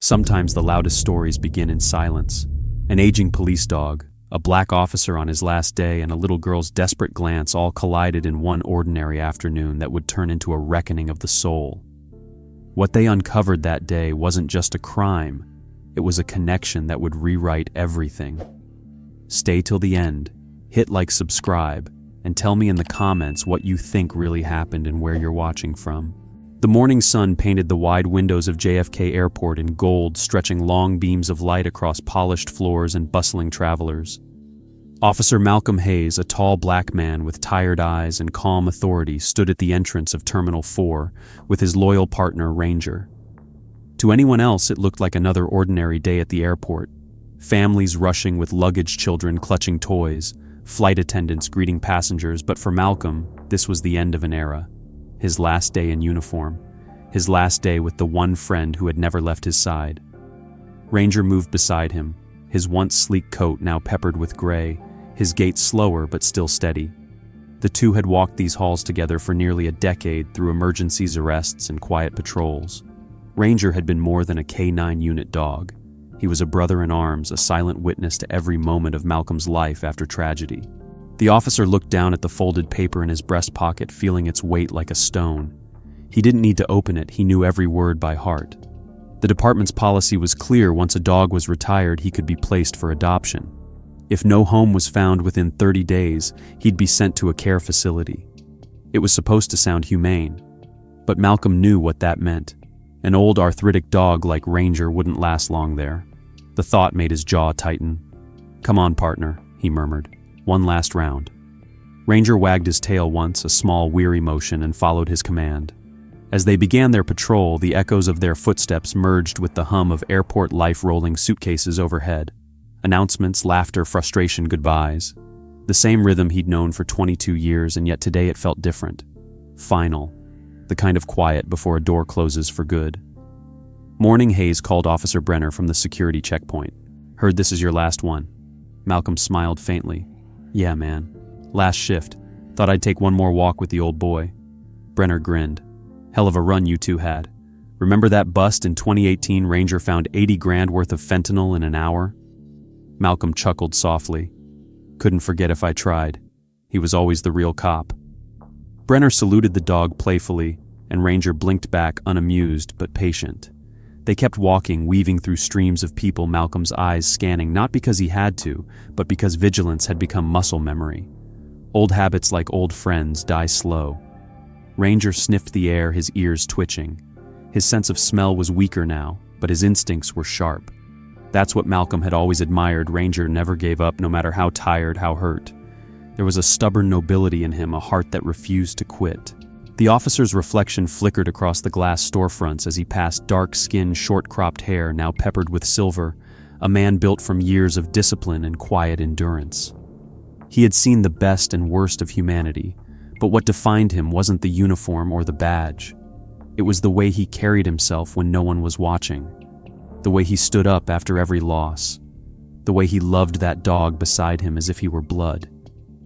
Sometimes the loudest stories begin in silence. An aging police dog, a black officer on his last day, and a little girl's desperate glance all collided in one ordinary afternoon that would turn into a reckoning of the soul. What they uncovered that day wasn't just a crime, it was a connection that would rewrite everything. Stay till the end, hit like, subscribe, and tell me in the comments what you think really happened and where you're watching from. The morning sun painted the wide windows of JFK Airport in gold, stretching long beams of light across polished floors and bustling travelers. Officer Malcolm Hayes, a tall black man with tired eyes and calm authority, stood at the entrance of Terminal 4 with his loyal partner, Ranger. To anyone else, it looked like another ordinary day at the airport. Families rushing with luggage, children clutching toys, flight attendants greeting passengers, but for Malcolm, this was the end of an era. His last day in uniform. His last day with the one friend who had never left his side. Ranger moved beside him, his once sleek coat now peppered with gray, his gait slower but still steady. The two had walked these halls together for nearly a decade through emergencies, arrests, and quiet patrols. Ranger had been more than a K-9 unit dog. He was a brother in arms, a silent witness to every moment of Malcolm's life after tragedy. The officer looked down at the folded paper in his breast pocket, feeling its weight like a stone. He didn't need to open it, he knew every word by heart. The department's policy was clear: once a dog was retired, he could be placed for adoption. If no home was found within 30 days, he'd be sent to a care facility. It was supposed to sound humane, but Malcolm knew what that meant. An old arthritic dog like Ranger wouldn't last long there. The thought made his jaw tighten. "Come on, partner," he murmured. "One last round." Ranger wagged his tail once, a small, weary motion, and followed his command. As they began their patrol, the echoes of their footsteps merged with the hum of airport life, rolling suitcases overhead. Announcements, laughter, frustration, goodbyes. The same rhythm he'd known for 22 years, and yet today it felt different. Final. The kind of quiet before a door closes for good. Morning, Hayes called Officer Brenner from the security checkpoint. "Heard this is your last one." Malcolm smiled faintly. "Yeah, man. Last shift. Thought I'd take one more walk with the old boy." Brenner grinned. "Hell of a run you two had. Remember that bust in 2018? Ranger found 80 grand worth of fentanyl in an hour?" Malcolm chuckled softly. "Couldn't forget if I tried. He was always the real cop." Brenner saluted the dog playfully, and Ranger blinked back, unamused but patient. They kept walking, weaving through streams of people, Malcolm's eyes scanning not because he had to, but because vigilance had become muscle memory. Old habits, like old friends, die slow. Ranger sniffed the air, his ears twitching. His sense of smell was weaker now, but his instincts were sharp. That's what Malcolm had always admired. Ranger never gave up, no matter how tired, how hurt. There was a stubborn nobility in him, a heart that refused to quit. The officer's reflection flickered across the glass storefronts as he passed dark-skinned, short-cropped hair now peppered with silver, a man built from years of discipline and quiet endurance. He had seen the best and worst of humanity, but what defined him wasn't the uniform or the badge. It was the way he carried himself when no one was watching, the way he stood up after every loss, the way he loved that dog beside him as if he were blood.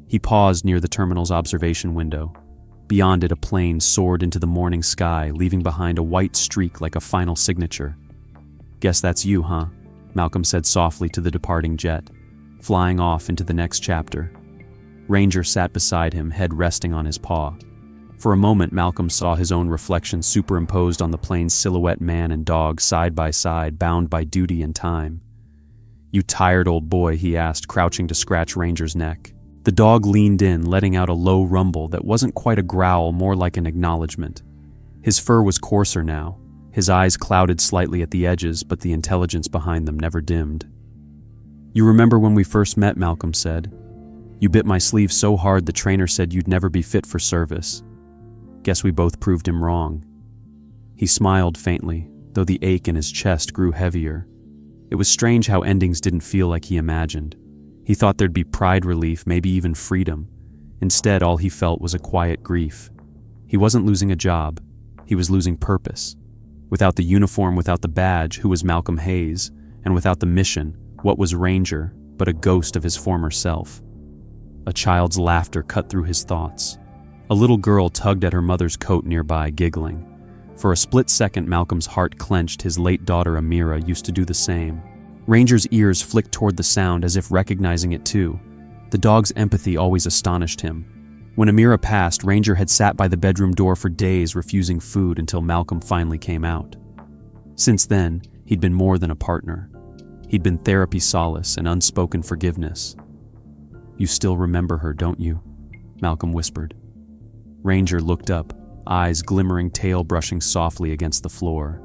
He paused near the terminal's observation window. Beyond it, a plane soared into the morning sky, leaving behind a white streak like a final signature. "Guess that's you, huh?" Malcolm said softly to the departing jet, flying off into the next chapter. Ranger sat beside him, head resting on his paw. For a moment, Malcolm saw his own reflection superimposed on the plane's silhouette, man and dog side by side, bound by duty and time. "You tired, old boy?" he asked, crouching to scratch Ranger's neck. The dog leaned in, letting out a low rumble that wasn't quite a growl, more like an acknowledgement. His fur was coarser now, his eyes clouded slightly at the edges, but the intelligence behind them never dimmed. "You remember when we first met?" Malcolm said. "You bit my sleeve so hard the trainer said you'd never be fit for service. Guess we both proved him wrong." He smiled faintly, though the ache in his chest grew heavier. It was strange how endings didn't feel like he imagined. He thought there'd be pride, relief, maybe even freedom. Instead, all he felt was a quiet grief. He wasn't losing a job. He was losing purpose. Without the uniform, without the badge, who was Malcolm Hayes? And without the mission, what was Ranger but a ghost of his former self? A child's laughter cut through his thoughts. A little girl tugged at her mother's coat nearby, giggling. For a split second, Malcolm's heart clenched. His late daughter Amira used to do the same. Ranger's ears flicked toward the sound as if recognizing it too. The dog's empathy always astonished him. When Amira passed, Ranger had sat by the bedroom door for days refusing food until Malcolm finally came out. Since then, he'd been more than a partner. He'd been therapy solace and unspoken forgiveness. "You still remember her, don't you?" Malcolm whispered. Ranger looked up, eyes glimmering, tail brushing softly against the floor.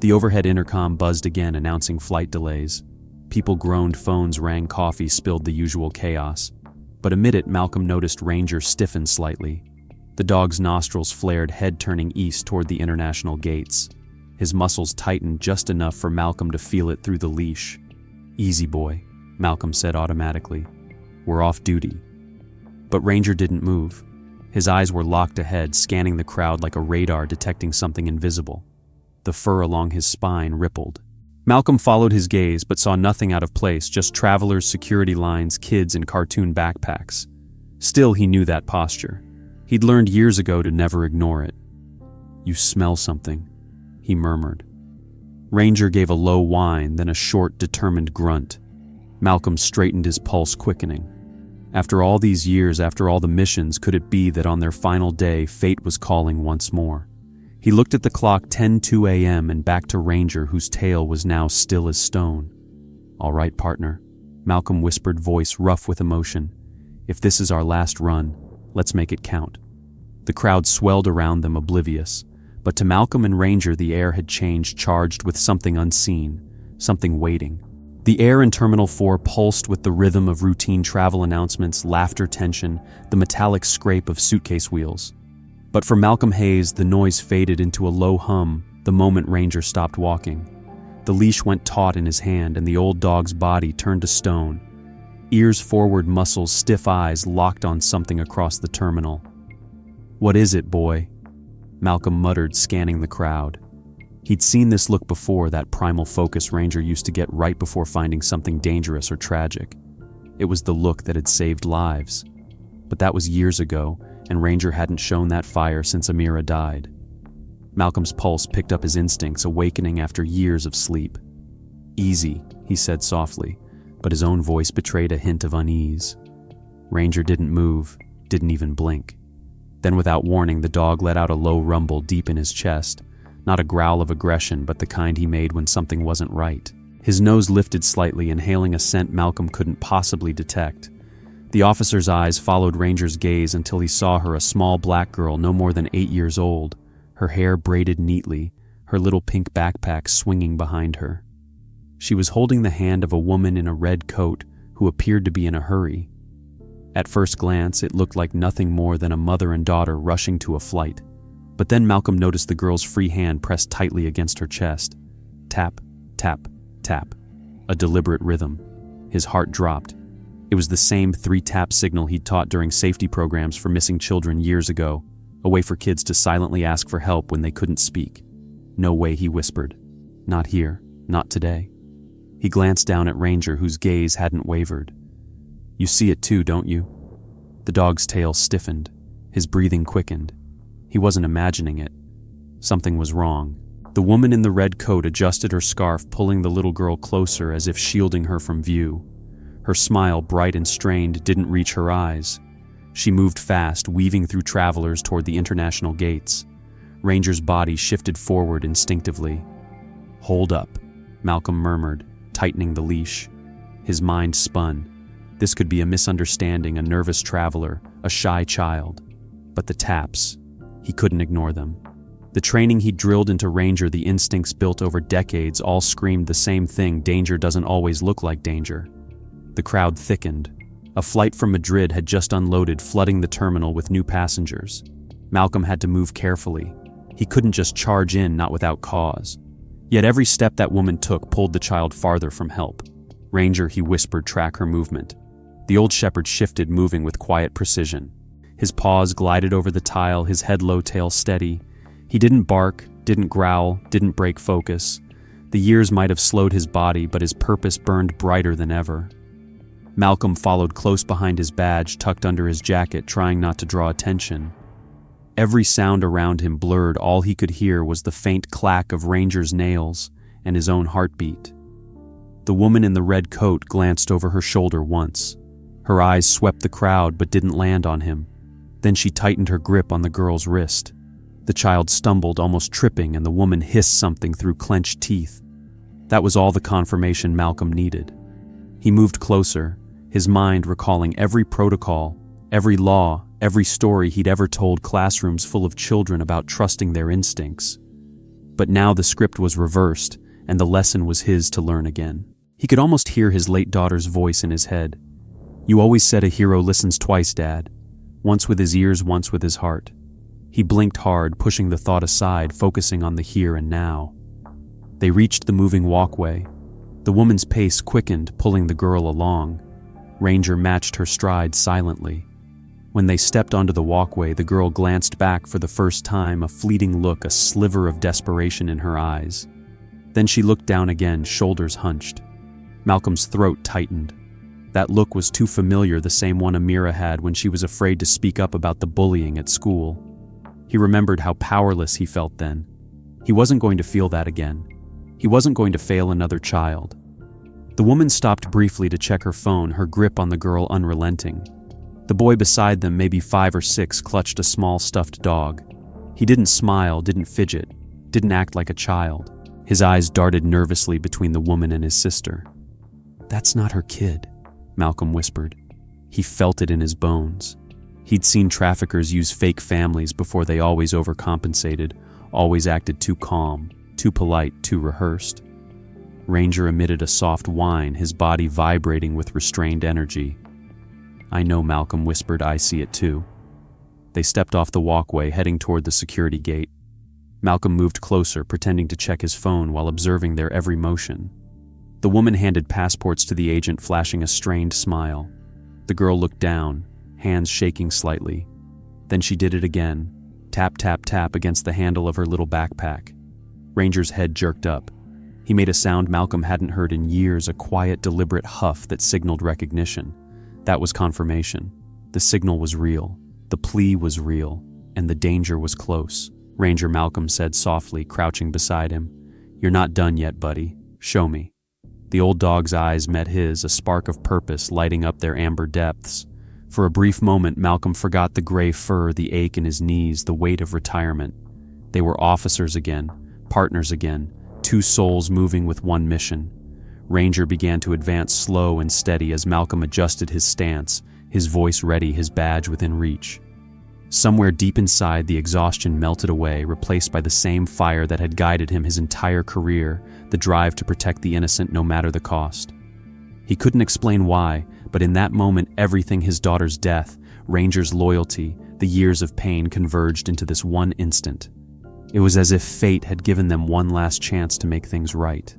The overhead intercom buzzed again, announcing flight delays. People groaned, phones rang, coffee spilled, the usual chaos. But amid it, Malcolm noticed Ranger stiffen slightly. The dog's nostrils flared, head turning east toward the international gates. His muscles tightened just enough for Malcolm to feel it through the leash. "Easy, boy," Malcolm said automatically. "We're off duty." But Ranger didn't move. His eyes were locked ahead, scanning the crowd like a radar detecting something invisible. The fur along his spine rippled. Malcolm followed his gaze but saw nothing out of place, just travelers, security lines, kids in cartoon backpacks. Still, he knew that posture. He'd learned years ago to never ignore it. "You smell something," he murmured. Ranger gave a low whine, then a short, determined grunt. Malcolm straightened, his pulse quickening. After all these years, after all the missions, could it be that on their final day, fate was calling once more? He looked at the clock, 10:02 a.m., and back to Ranger, whose tail was now still as stone. "All right, partner," Malcolm whispered, voice rough with emotion. "If this is our last run, let's make it count." The crowd swelled around them, oblivious. But to Malcolm and Ranger, the air had changed, charged with something unseen, something waiting. The air in Terminal 4 pulsed with the rhythm of routine travel announcements, laughter, tension, the metallic scrape of suitcase wheels. But for Malcolm Hayes, the noise faded into a low hum the moment Ranger stopped walking. The leash went taut in his hand, and the old dog's body turned to stone. Ears forward, muscles, stiff eyes locked on something across the terminal. "What is it, boy?" Malcolm muttered, scanning the crowd. He'd seen this look before, that primal focus Ranger used to get right before finding something dangerous or tragic. It was the look that had saved lives. But that was years ago, and Ranger hadn't shown that fire since Amira died. Malcolm's pulse picked up his instincts, awakening after years of sleep. "Easy," he said softly, but his own voice betrayed a hint of unease. Ranger didn't move, didn't even blink. Then without warning, the dog let out a low rumble deep in his chest, not a growl of aggression, but the kind he made when something wasn't right. His nose lifted slightly, inhaling a scent Malcolm couldn't possibly detect. The officer's eyes followed Ranger's gaze until he saw her, a small black girl no more than 8 years old, her hair braided neatly, her little pink backpack swinging behind her. She was holding the hand of a woman in a red coat who appeared to be in a hurry. At first glance, it looked like nothing more than a mother and daughter rushing to a flight. But then Malcolm noticed the girl's free hand pressed tightly against her chest. Tap, tap, tap. A deliberate rhythm. His heart dropped. It was the same 3-tap signal he'd taught during safety programs for missing children years ago, a way for kids to silently ask for help when they couldn't speak. "No way," he whispered. "Not here, not today." He glanced down at Ranger, whose gaze hadn't wavered. "You see it too, don't you?" The dog's tail stiffened. His breathing quickened. He wasn't imagining it. Something was wrong. The woman in the red coat adjusted her scarf, pulling the little girl closer as if shielding her from view. Her smile, bright and strained, didn't reach her eyes. She moved fast, weaving through travelers toward the international gates. Ranger's body shifted forward instinctively. "Hold up," Malcolm murmured, tightening the leash. His mind spun. This could be a misunderstanding, a nervous traveler, a shy child. But the taps, he couldn't ignore them. The training he drilled into Ranger, the instincts built over decades, all screamed the same thing: danger doesn't always look like danger. The crowd thickened. A flight from Madrid had just unloaded, flooding the terminal with new passengers. Malcolm had to move carefully. He couldn't just charge in, not without cause. Yet every step that woman took pulled the child farther from help. "Ranger," he whispered, "track her movement." The old shepherd shifted, moving with quiet precision. His paws glided over the tile, his head low, tail steady. He didn't bark, didn't growl, didn't break focus. The years might have slowed his body, but his purpose burned brighter than ever. Malcolm followed close behind, his badge tucked under his jacket, trying not to draw attention. Every sound around him blurred. All he could hear was the faint clack of Ranger's nails and his own heartbeat. The woman in the red coat glanced over her shoulder once. Her eyes swept the crowd but didn't land on him. Then she tightened her grip on the girl's wrist. The child stumbled, almost tripping, and the woman hissed something through clenched teeth. That was all the confirmation Malcolm needed. He moved closer, his mind recalling every protocol, every law, every story he'd ever told classrooms full of children about trusting their instincts. But now the script was reversed, and the lesson was his to learn again. He could almost hear his late daughter's voice in his head. "You always said a hero listens twice, Dad. Once with his ears, once with his heart." He blinked hard, pushing the thought aside, focusing on the here and now. They reached the moving walkway. The woman's pace quickened, pulling the girl along. Ranger matched her stride silently. When they stepped onto the walkway, the girl glanced back for the first time, a fleeting look, a sliver of desperation in her eyes. Then she looked down again, shoulders hunched. Malcolm's throat tightened. That look was too familiar, the same one Amira had when she was afraid to speak up about the bullying at school. He remembered how powerless he felt then. He wasn't going to feel that again. He wasn't going to fail another child. The woman stopped briefly to check her phone, her grip on the girl unrelenting. The boy beside them, maybe 5 or 6, clutched a small stuffed dog. He didn't smile, didn't fidget, didn't act like a child. His eyes darted nervously between the woman and his sister. "That's not her kid," Malcolm whispered. He felt it in his bones. He'd seen traffickers use fake families before. They always overcompensated, always acted too calm, too polite, too rehearsed. Ranger emitted a soft whine, his body vibrating with restrained energy. "I know," Malcolm whispered. "I see it too." They stepped off the walkway, heading toward the security gate. Malcolm moved closer, pretending to check his phone while observing their every motion. The woman handed passports to the agent, flashing a strained smile. The girl looked down, hands shaking slightly. Then she did it again, tap, tap, tap against the handle of her little backpack. Ranger's head jerked up. He made a sound Malcolm hadn't heard in years, a quiet, deliberate huff that signaled recognition. That was confirmation. The signal was real, the plea was real, and the danger was close. "Ranger," Malcolm said softly, crouching beside him. "You're not done yet, buddy. Show me." The old dog's eyes met his, a spark of purpose lighting up their amber depths. For a brief moment, Malcolm forgot the gray fur, the ache in his knees, the weight of retirement. They were officers again, partners again, 2 souls moving with one mission. Ranger began to advance slow and steady as Malcolm adjusted his stance, his voice ready, his badge within reach. Somewhere deep inside, the exhaustion melted away, replaced by the same fire that had guided him his entire career, the drive to protect the innocent no matter the cost. He couldn't explain why, but in that moment, everything, his daughter's death, Ranger's loyalty, the years of pain, converged into this one instant. It was as if fate had given them one last chance to make things right.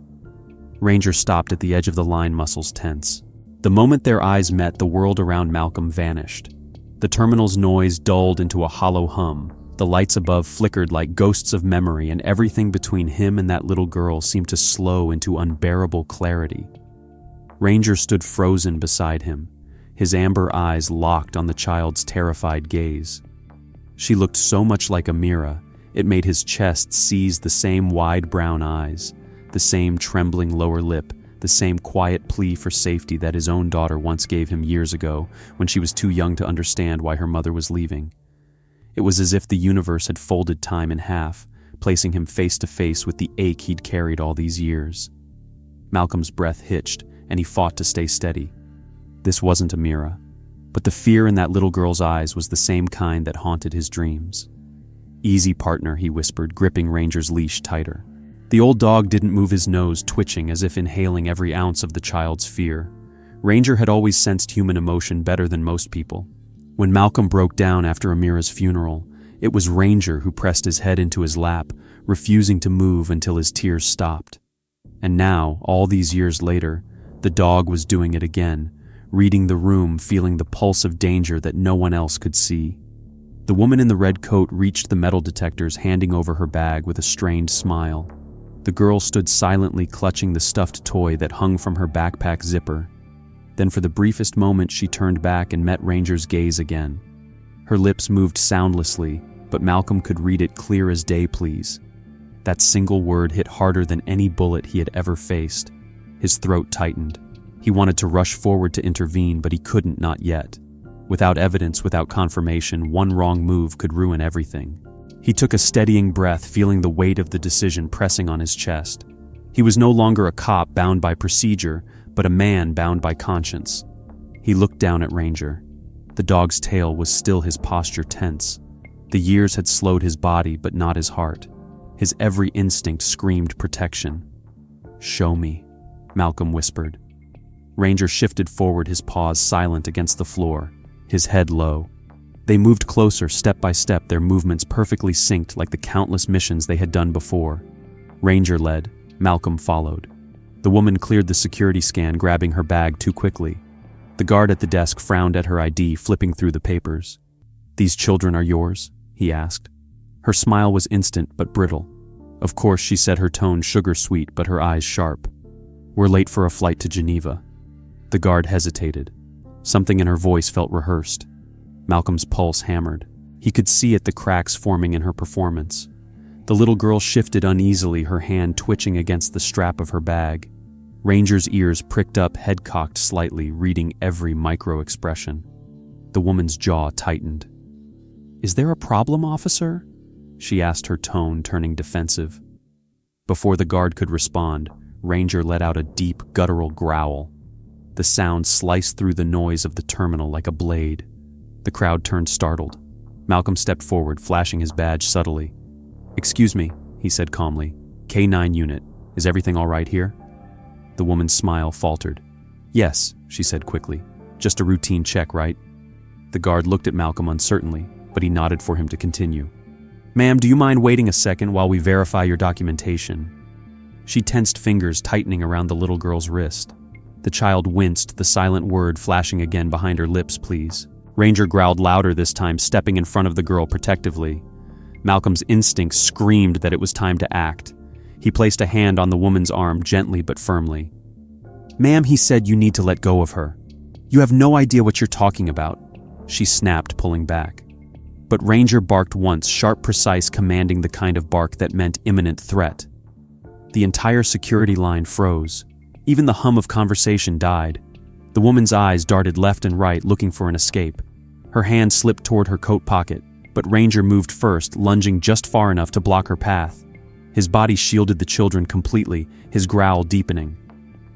Ranger stopped at the edge of the line, muscles tense. The moment their eyes met, the world around Malcolm vanished. The terminal's noise dulled into a hollow hum. The lights above flickered like ghosts of memory, and everything between him and that little girl seemed to slow into unbearable clarity. Ranger stood frozen beside him, his amber eyes locked on the child's terrified gaze. She looked so much like Amira, it made his chest seize, the same wide brown eyes, the same trembling lower lip, the same quiet plea for safety that his own daughter once gave him years ago when she was too young to understand why her mother was leaving. It was as if the universe had folded time in half, placing him face to face with the ache he'd carried all these years. Malcolm's breath hitched, and he fought to stay steady. This wasn't Amira, but the fear in that little girl's eyes was the same kind that haunted his dreams. "Easy, partner," he whispered, gripping Ranger's leash tighter. The old dog didn't move, his nose twitching as if inhaling every ounce of the child's fear. Ranger had always sensed human emotion better than most people. When Malcolm broke down after Amira's funeral, it was Ranger who pressed his head into his lap, refusing to move until his tears stopped. And now, all these years later, the dog was doing it again, reading the room, feeling the pulse of danger that no one else could see. The woman in the red coat reached the metal detectors, handing over her bag with a strained smile. The girl stood silently, clutching the stuffed toy that hung from her backpack zipper. Then for the briefest moment, she turned back and met Ranger's gaze again. Her lips moved soundlessly, but Malcolm could read it clear as day, please. That single word hit harder than any bullet he had ever faced. His throat tightened. He wanted to rush forward to intervene, but he couldn't, not yet. Without evidence, without confirmation, one wrong move could ruin everything. He took a steadying breath, feeling the weight of the decision pressing on his chest. He was no longer a cop bound by procedure, but a man bound by conscience. He looked down at Ranger. The dog's tail was still, his posture tense. The years had slowed his body, but not his heart. His every instinct screamed protection. "Show me," Malcolm whispered. Ranger shifted forward, his paws silent against the floor, his head low. They moved closer, step by step, their movements perfectly synced like the countless missions they had done before. Ranger led, Malcolm followed. The woman cleared the security scan, grabbing her bag too quickly. The guard at the desk frowned at her ID, flipping through the papers. "These children are yours?" he asked. Her smile was instant but brittle. "Of course," she said, her tone sugar-sweet but her eyes sharp. "We're late for a flight to Geneva." The guard hesitated. Something in her voice felt rehearsed. Malcolm's pulse hammered. He could see it, the cracks forming in her performance. The little girl shifted uneasily, her hand twitching against the strap of her bag. Ranger's ears pricked up, head cocked slightly, reading every micro-expression. The woman's jaw tightened. "Is there a problem, officer?" she asked, her tone turning defensive. Before the guard could respond, Ranger let out a deep, guttural growl. The sound sliced through the noise of the terminal like a blade. The crowd turned startled. Malcolm stepped forward, flashing his badge subtly. "Excuse me," he said calmly. "K9 unit, is everything all right here?" The woman's smile faltered. "Yes," she said quickly. "Just a routine check, right?" The guard looked at Malcolm uncertainly, but he nodded for him to continue. "Ma'am, do you mind waiting a second while we verify your documentation?" She tensed, fingers tightening around the little girl's wrist. The child winced, the silent word flashing again behind her lips, "Please." Ranger growled louder this time, stepping in front of the girl protectively. Malcolm's instincts screamed that it was time to act. He placed a hand on the woman's arm, gently but firmly. "Ma'am, he said you need to let go of her. You have no idea what you're talking about," she snapped, pulling back. But Ranger barked once, sharp, precise, commanding the kind of bark that meant imminent threat. The entire security line froze. Even the hum of conversation died. The woman's eyes darted left and right, looking for an escape. Her hand slipped toward her coat pocket, but Ranger moved first, lunging just far enough to block her path. His body shielded the children completely, his growl deepening.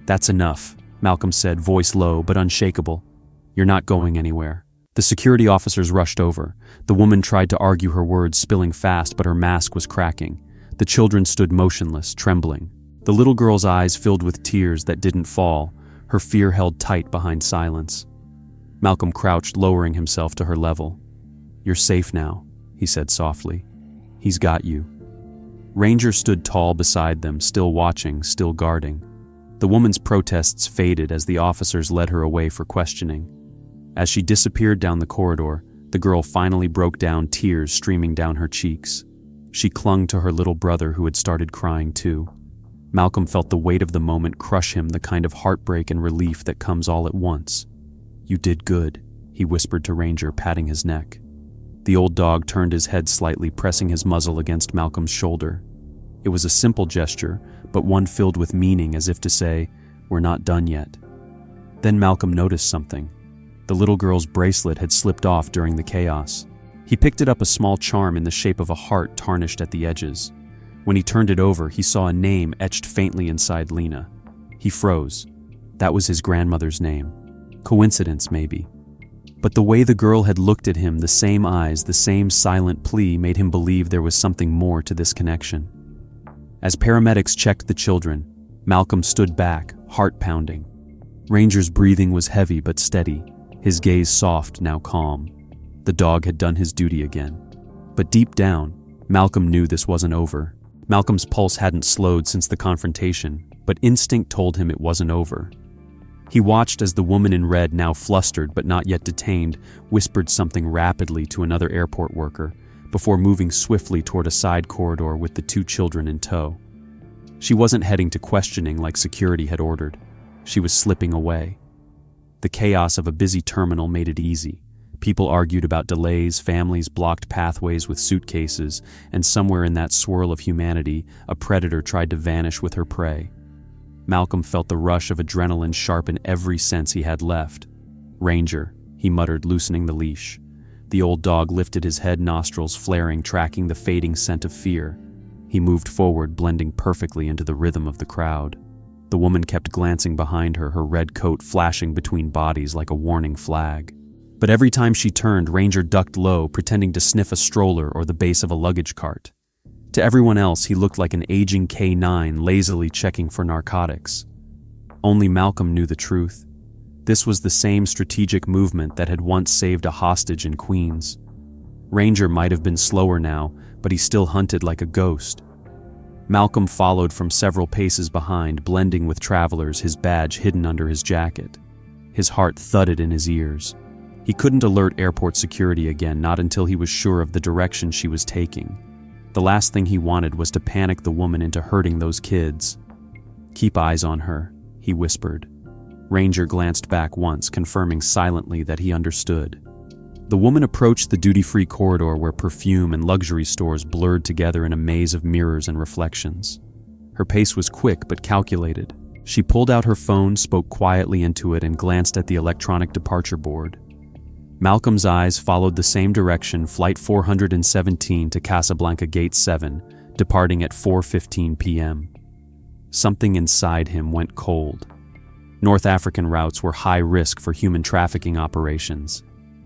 "That's enough," Malcolm said, voice low but unshakable. "You're not going anywhere." The security officers rushed over. The woman tried to argue, her words spilling fast, but her mask was cracking. The children stood motionless, trembling. The little girl's eyes filled with tears that didn't fall, her fear held tight behind silence. Malcolm crouched, lowering himself to her level. "You're safe now," he said softly. "He's got you." Ranger stood tall beside them, still watching, still guarding. The woman's protests faded as the officers led her away for questioning. As she disappeared down the corridor, the girl finally broke down, tears streaming down her cheeks. She clung to her little brother, who had started crying too. Malcolm felt the weight of the moment crush him, the kind of heartbreak and relief that comes all at once. "You did good," he whispered to Ranger, patting his neck. The old dog turned his head slightly, pressing his muzzle against Malcolm's shoulder. It was a simple gesture, but one filled with meaning, as if to say, "We're not done yet." Then Malcolm noticed something. The little girl's bracelet had slipped off during the chaos. He picked it up, a small charm in the shape of a heart tarnished at the edges. When he turned it over, he saw a name etched faintly inside Lena. He froze. That was his grandmother's name. Coincidence, maybe. But the way the girl had looked at him, the same eyes, the same silent plea, made him believe there was something more to this connection. As paramedics checked the children, Malcolm stood back, heart pounding. Ranger's breathing was heavy but steady, his gaze soft, now calm. The dog had done his duty again. But deep down, Malcolm knew this wasn't over. Malcolm's pulse hadn't slowed since the confrontation, but instinct told him it wasn't over. He watched as the woman in red, now flustered but not yet detained, whispered something rapidly to another airport worker, before moving swiftly toward a side corridor with the two children in tow. She wasn't heading to questioning like security had ordered. She was slipping away. The chaos of a busy terminal made it easy. People argued about delays, families blocked pathways with suitcases, and somewhere in that swirl of humanity, a predator tried to vanish with her prey. Malcolm felt the rush of adrenaline sharpen every sense he had left. "Ranger," he muttered, loosening the leash. The old dog lifted his head, nostrils flaring, tracking the fading scent of fear. He moved forward, blending perfectly into the rhythm of the crowd. The woman kept glancing behind her, her red coat flashing between bodies like a warning flag. But every time she turned, Ranger ducked low, pretending to sniff a stroller or the base of a luggage cart. To everyone else, he looked like an aging K9 lazily checking for narcotics. Only Malcolm knew the truth. This was the same strategic movement that had once saved a hostage in Queens. Ranger might have been slower now, but he still hunted like a ghost. Malcolm followed from several paces behind, blending with travelers, his badge hidden under his jacket. His heart thudded in his ears. He couldn't alert airport security again, not until he was sure of the direction she was taking. The last thing he wanted was to panic the woman into hurting those kids. "Keep eyes on her," he whispered. Ranger glanced back once, confirming silently that he understood. The woman approached the duty-free corridor where perfume and luxury stores blurred together in a maze of mirrors and reflections. Her pace was quick but calculated. She pulled out her phone, spoke quietly into it, and glanced at the electronic departure board. Malcolm's eyes followed the same direction, Flight 417 to Casablanca Gate 7, departing at 4:15 p.m. Something inside him went cold. North African routes were high risk for human trafficking operations.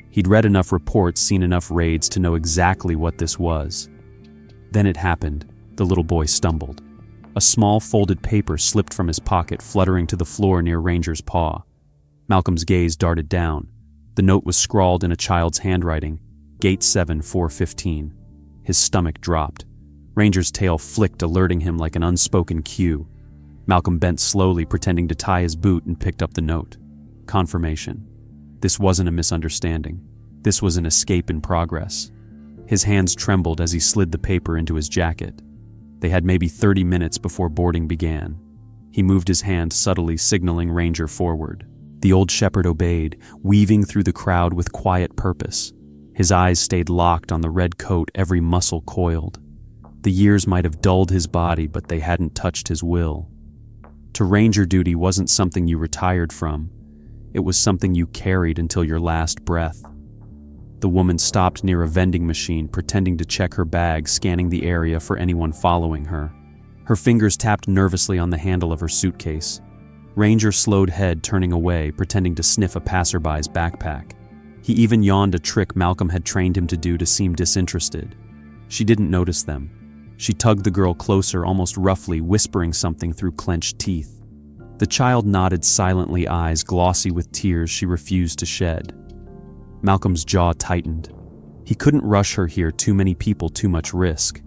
He'd read enough reports, seen enough raids to know exactly what this was. Then it happened. The little boy stumbled. A small folded paper slipped from his pocket, fluttering to the floor near Ranger's paw. Malcolm's gaze darted down. The note was scrawled in a child's handwriting, Gate 7, 4:15. His stomach dropped. Ranger's tail flicked, alerting him like an unspoken cue. Malcolm bent slowly, pretending to tie his boot, and picked up the note. Confirmation. This wasn't a misunderstanding. This was an escape in progress. His hands trembled as he slid the paper into his jacket. They had maybe 30 minutes before boarding began. He moved his hand subtly, signaling Ranger forward. The old shepherd obeyed, weaving through the crowd with quiet purpose. His eyes stayed locked on the red coat, every muscle coiled. The years might have dulled his body, but they hadn't touched his will. To Ranger duty wasn't something you retired from. It was something you carried until your last breath. The woman stopped near a vending machine, pretending to check her bag, scanning the area for anyone following her. Her fingers tapped nervously on the handle of her suitcase. Ranger slowed head, turning away, pretending to sniff a passerby's backpack. He even yawned, a trick Malcolm had trained him to do to seem disinterested. She didn't notice them. She tugged the girl closer, almost roughly, whispering something through clenched teeth. The child nodded silently, eyes glossy with tears she refused to shed. Malcolm's jaw tightened. He couldn't rush her here, too many people, too much risk.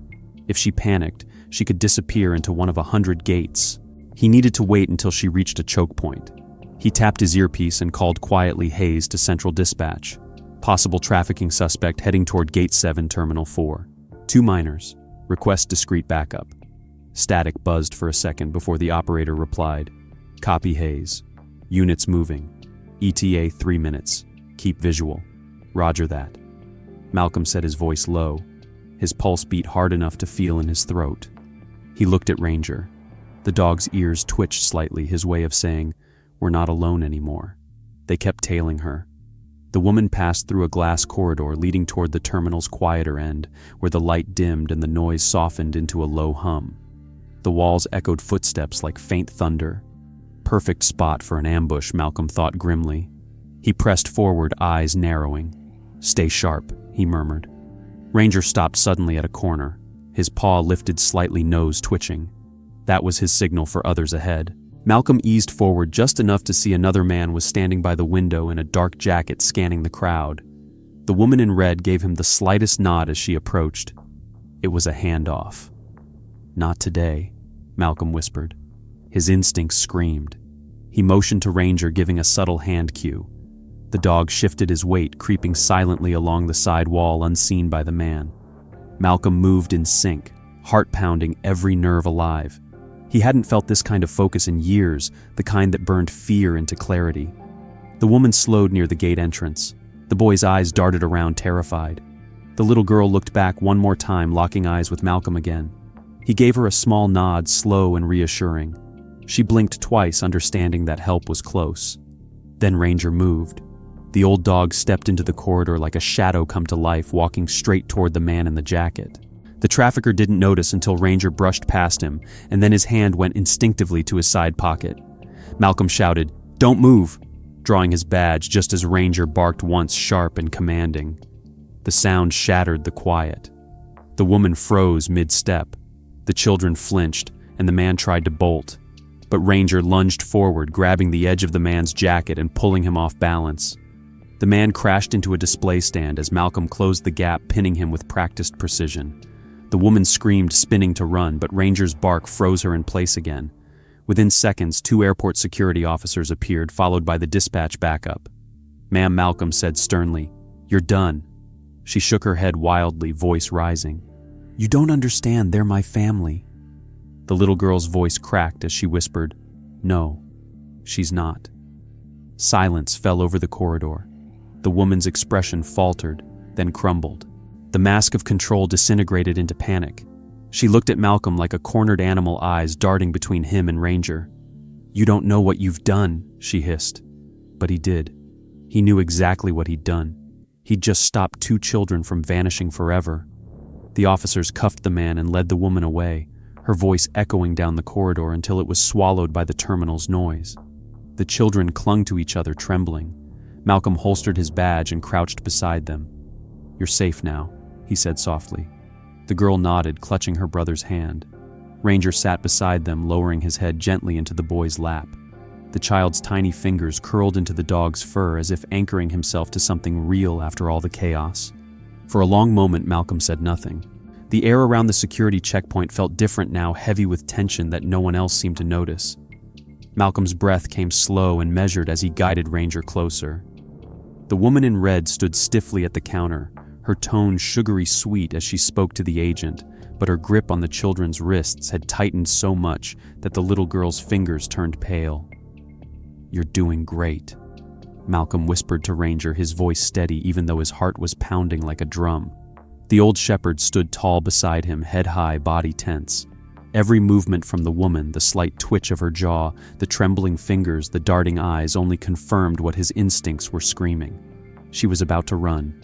If she panicked, she could disappear into one of 100 gates. He needed to wait until she reached a choke point. He tapped his earpiece and called quietly Hayes to Central Dispatch. Possible trafficking suspect heading toward Gate 7, Terminal 4. 2 minors. Request discreet backup. Static buzzed for a second before the operator replied. Copy, Hayes. Units moving. ETA 3 minutes. Keep visual. Roger that. Malcolm said, his voice low. His pulse beat hard enough to feel in his throat. He looked at Ranger. The dog's ears twitched slightly, his way of saying, "We're not alone anymore." They kept tailing her. The woman passed through a glass corridor leading toward the terminal's quieter end, where the light dimmed and the noise softened into a low hum. The walls echoed footsteps like faint thunder. Perfect spot for an ambush, Malcolm thought grimly. He pressed forward, eyes narrowing. "Stay sharp," he murmured. Ranger stopped suddenly at a corner, his paw lifted slightly, nose twitching. That was his signal for others ahead. Malcolm eased forward just enough to see another man was standing by the window in a dark jacket, scanning the crowd. The woman in red gave him the slightest nod as she approached. It was a handoff. "Not today," Malcolm whispered. His instincts screamed. He motioned to Ranger, giving a subtle hand cue. The dog shifted his weight, creeping silently along the side wall, unseen by the man. Malcolm moved in sync, heart pounding, every nerve alive. He hadn't felt this kind of focus in years, the kind that burned fear into clarity. The woman slowed near the gate entrance. The boy's eyes darted around, terrified. The little girl looked back one more time, locking eyes with Malcolm again. He gave her a small nod, slow and reassuring. She blinked twice, understanding that help was close. Then Ranger moved. The old dog stepped into the corridor like a shadow come to life, walking straight toward the man in the jacket. The trafficker didn't notice until Ranger brushed past him, and then his hand went instinctively to his side pocket. Malcolm shouted, "Don't move!" drawing his badge just as Ranger barked once, sharp and commanding. The sound shattered the quiet. The woman froze mid-step. The children flinched, and the man tried to bolt. But Ranger lunged forward, grabbing the edge of the man's jacket and pulling him off balance. The man crashed into a display stand as Malcolm closed the gap, pinning him with practiced precision. The woman screamed, spinning to run, but Ranger's bark froze her in place again. Within seconds, 2 airport security officers appeared, followed by the dispatch backup. "Ma'am," Malcolm said sternly, "you're done." She shook her head wildly, voice rising. "You don't understand, they're my family." The little girl's voice cracked as she whispered, "No, she's not." Silence fell over the corridor. The woman's expression faltered, then crumbled. The mask of control disintegrated into panic. She looked at Malcolm like a cornered animal, eyes darting between him and Ranger. "You don't know what you've done," she hissed. But he did. He knew exactly what he'd done. He'd just stopped 2 children from vanishing forever. The officers cuffed the man and led the woman away, her voice echoing down the corridor until it was swallowed by the terminal's noise. The children clung to each other, trembling. Malcolm holstered his badge and crouched beside them. "You're safe now," he said softly. The girl nodded, clutching her brother's hand. Ranger sat beside them, lowering his head gently into the boy's lap. The child's tiny fingers curled into the dog's fur as if anchoring himself to something real after all the chaos. For a long moment, Malcolm said nothing. The air around the security checkpoint felt different now, heavy with tension that no one else seemed to notice. Malcolm's breath came slow and measured as he guided Ranger closer. The woman in red stood stiffly at the counter, her tone sugary sweet as she spoke to the agent, but her grip on the children's wrists had tightened so much that the little girl's fingers turned pale. "You're doing great," Malcolm whispered to Ranger, his voice steady even though his heart was pounding like a drum. The old shepherd stood tall beside him, head high, body tense. Every movement from the woman, the slight twitch of her jaw, the trembling fingers, the darting eyes only confirmed what his instincts were screaming. She was about to run.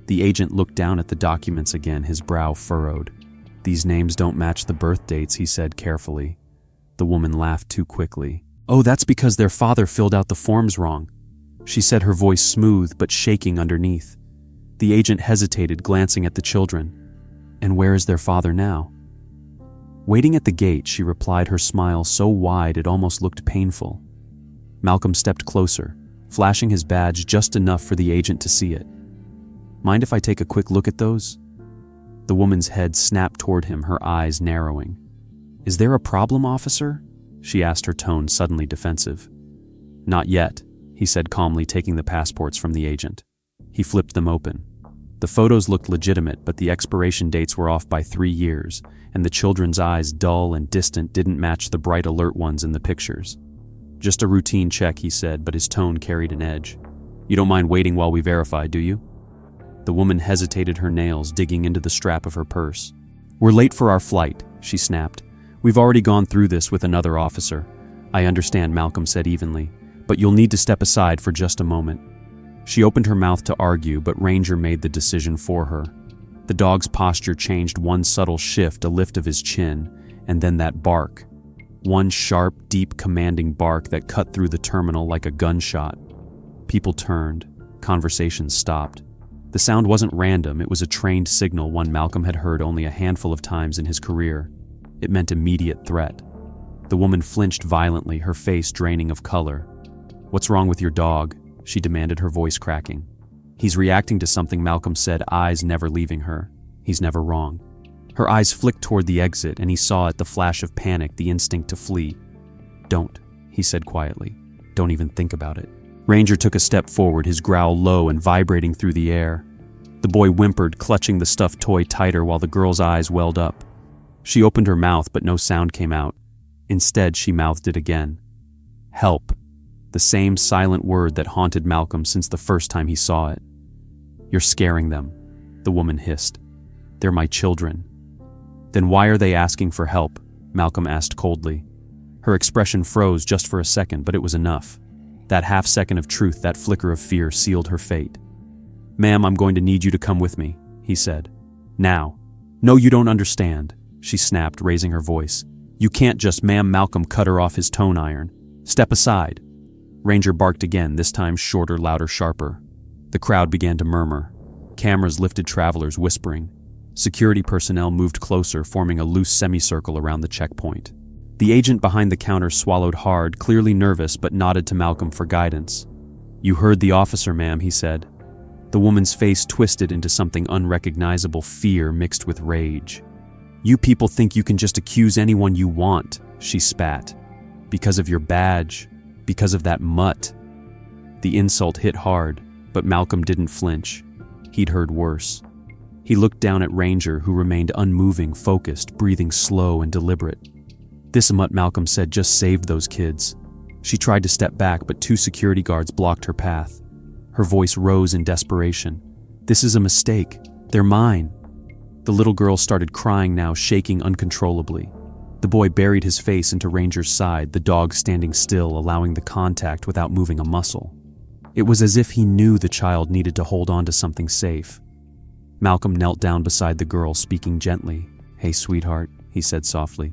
The agent looked down at the documents again, his brow furrowed. "These names don't match the birth dates," he said carefully. The woman laughed too quickly. "Oh, that's because their father filled out the forms wrong," she said, her voice smooth but shaking underneath. The agent hesitated, glancing at the children. "And where is their father now?" Waiting at the gate, she replied, her smile so wide it almost looked painful. Malcolm stepped closer, flashing his badge just enough for the agent to see it. "Mind if I take a quick look at those?" The woman's head snapped toward him, her eyes narrowing. "Is there a problem, officer?" she asked, her tone suddenly defensive. "Not yet," he said calmly, taking the passports from the agent. He flipped them open. The photos looked legitimate, but the expiration dates were off by 3 years, and the children's eyes, dull and distant, didn't match the bright, alert ones in the pictures. "Just a routine check," he said, but his tone carried an edge. "You don't mind waiting while we verify, do you?" The woman hesitated, her nails digging into the strap of her purse. "We're late for our flight," she snapped. "We've already gone through this with another officer." "I understand," Malcolm said evenly, "but you'll need to step aside for just a moment." She opened her mouth to argue, but Ranger made the decision for her. The dog's posture changed, one subtle shift, a lift of his chin, and then that bark. One sharp, deep, commanding bark that cut through the terminal like a gunshot. People turned. Conversations stopped. The sound wasn't random, it was a trained signal, one Malcolm had heard only a handful of times in his career. It meant immediate threat. The woman flinched violently, her face draining of color. "What's wrong with your dog?" she demanded, her voice cracking. "He's reacting to something," Malcolm said, eyes never leaving her. "He's never wrong." Her eyes flicked toward the exit, and he saw at the flash of panic the instinct to flee. "Don't," he said quietly. "Don't even think about it." Ranger took a step forward, his growl low and vibrating through the air. The boy whimpered, clutching the stuffed toy tighter while the girl's eyes welled up. She opened her mouth, but no sound came out. Instead, she mouthed it again. "Help." The same silent word that haunted Malcolm since the first time he saw it. You're scaring them, the woman hissed. They're my children. Then why are they asking for help? Malcolm asked coldly. Her expression froze just for a second, but it was enough. That half second of truth, that flicker of fear, sealed her fate. Ma'am, I'm going to need you to come with me, he said. Now. No, you don't understand, she snapped, raising her voice. You can't just, ma'am. Malcolm cut her off his tone iron. Step aside. Ranger barked again, this time shorter, louder, sharper. The crowd began to murmur. Cameras lifted travelers, whispering. Security personnel moved closer, forming a loose semicircle around the checkpoint. The agent behind the counter swallowed hard, clearly nervous, but nodded to Malcolm for guidance. You heard the officer, ma'am, he said. The woman's face twisted into something unrecognizable, fear mixed with rage. You people think you can just accuse anyone you want, she spat. Because of your badge, because of that mutt. The insult hit hard, but Malcolm didn't flinch. He'd heard worse. He looked down at Ranger, who remained unmoving, focused, breathing slow and deliberate. This mutt, Malcolm said, just saved those kids. She tried to step back, but 2 security guards blocked her path. Her voice rose in desperation. This is a mistake. They're mine. The little girl started crying now, shaking uncontrollably. The boy buried his face into Ranger's side, the dog standing still, allowing the contact without moving a muscle. It was as if he knew the child needed to hold on to something safe. Malcolm knelt down beside the girl, speaking gently. Hey, sweetheart, he said softly.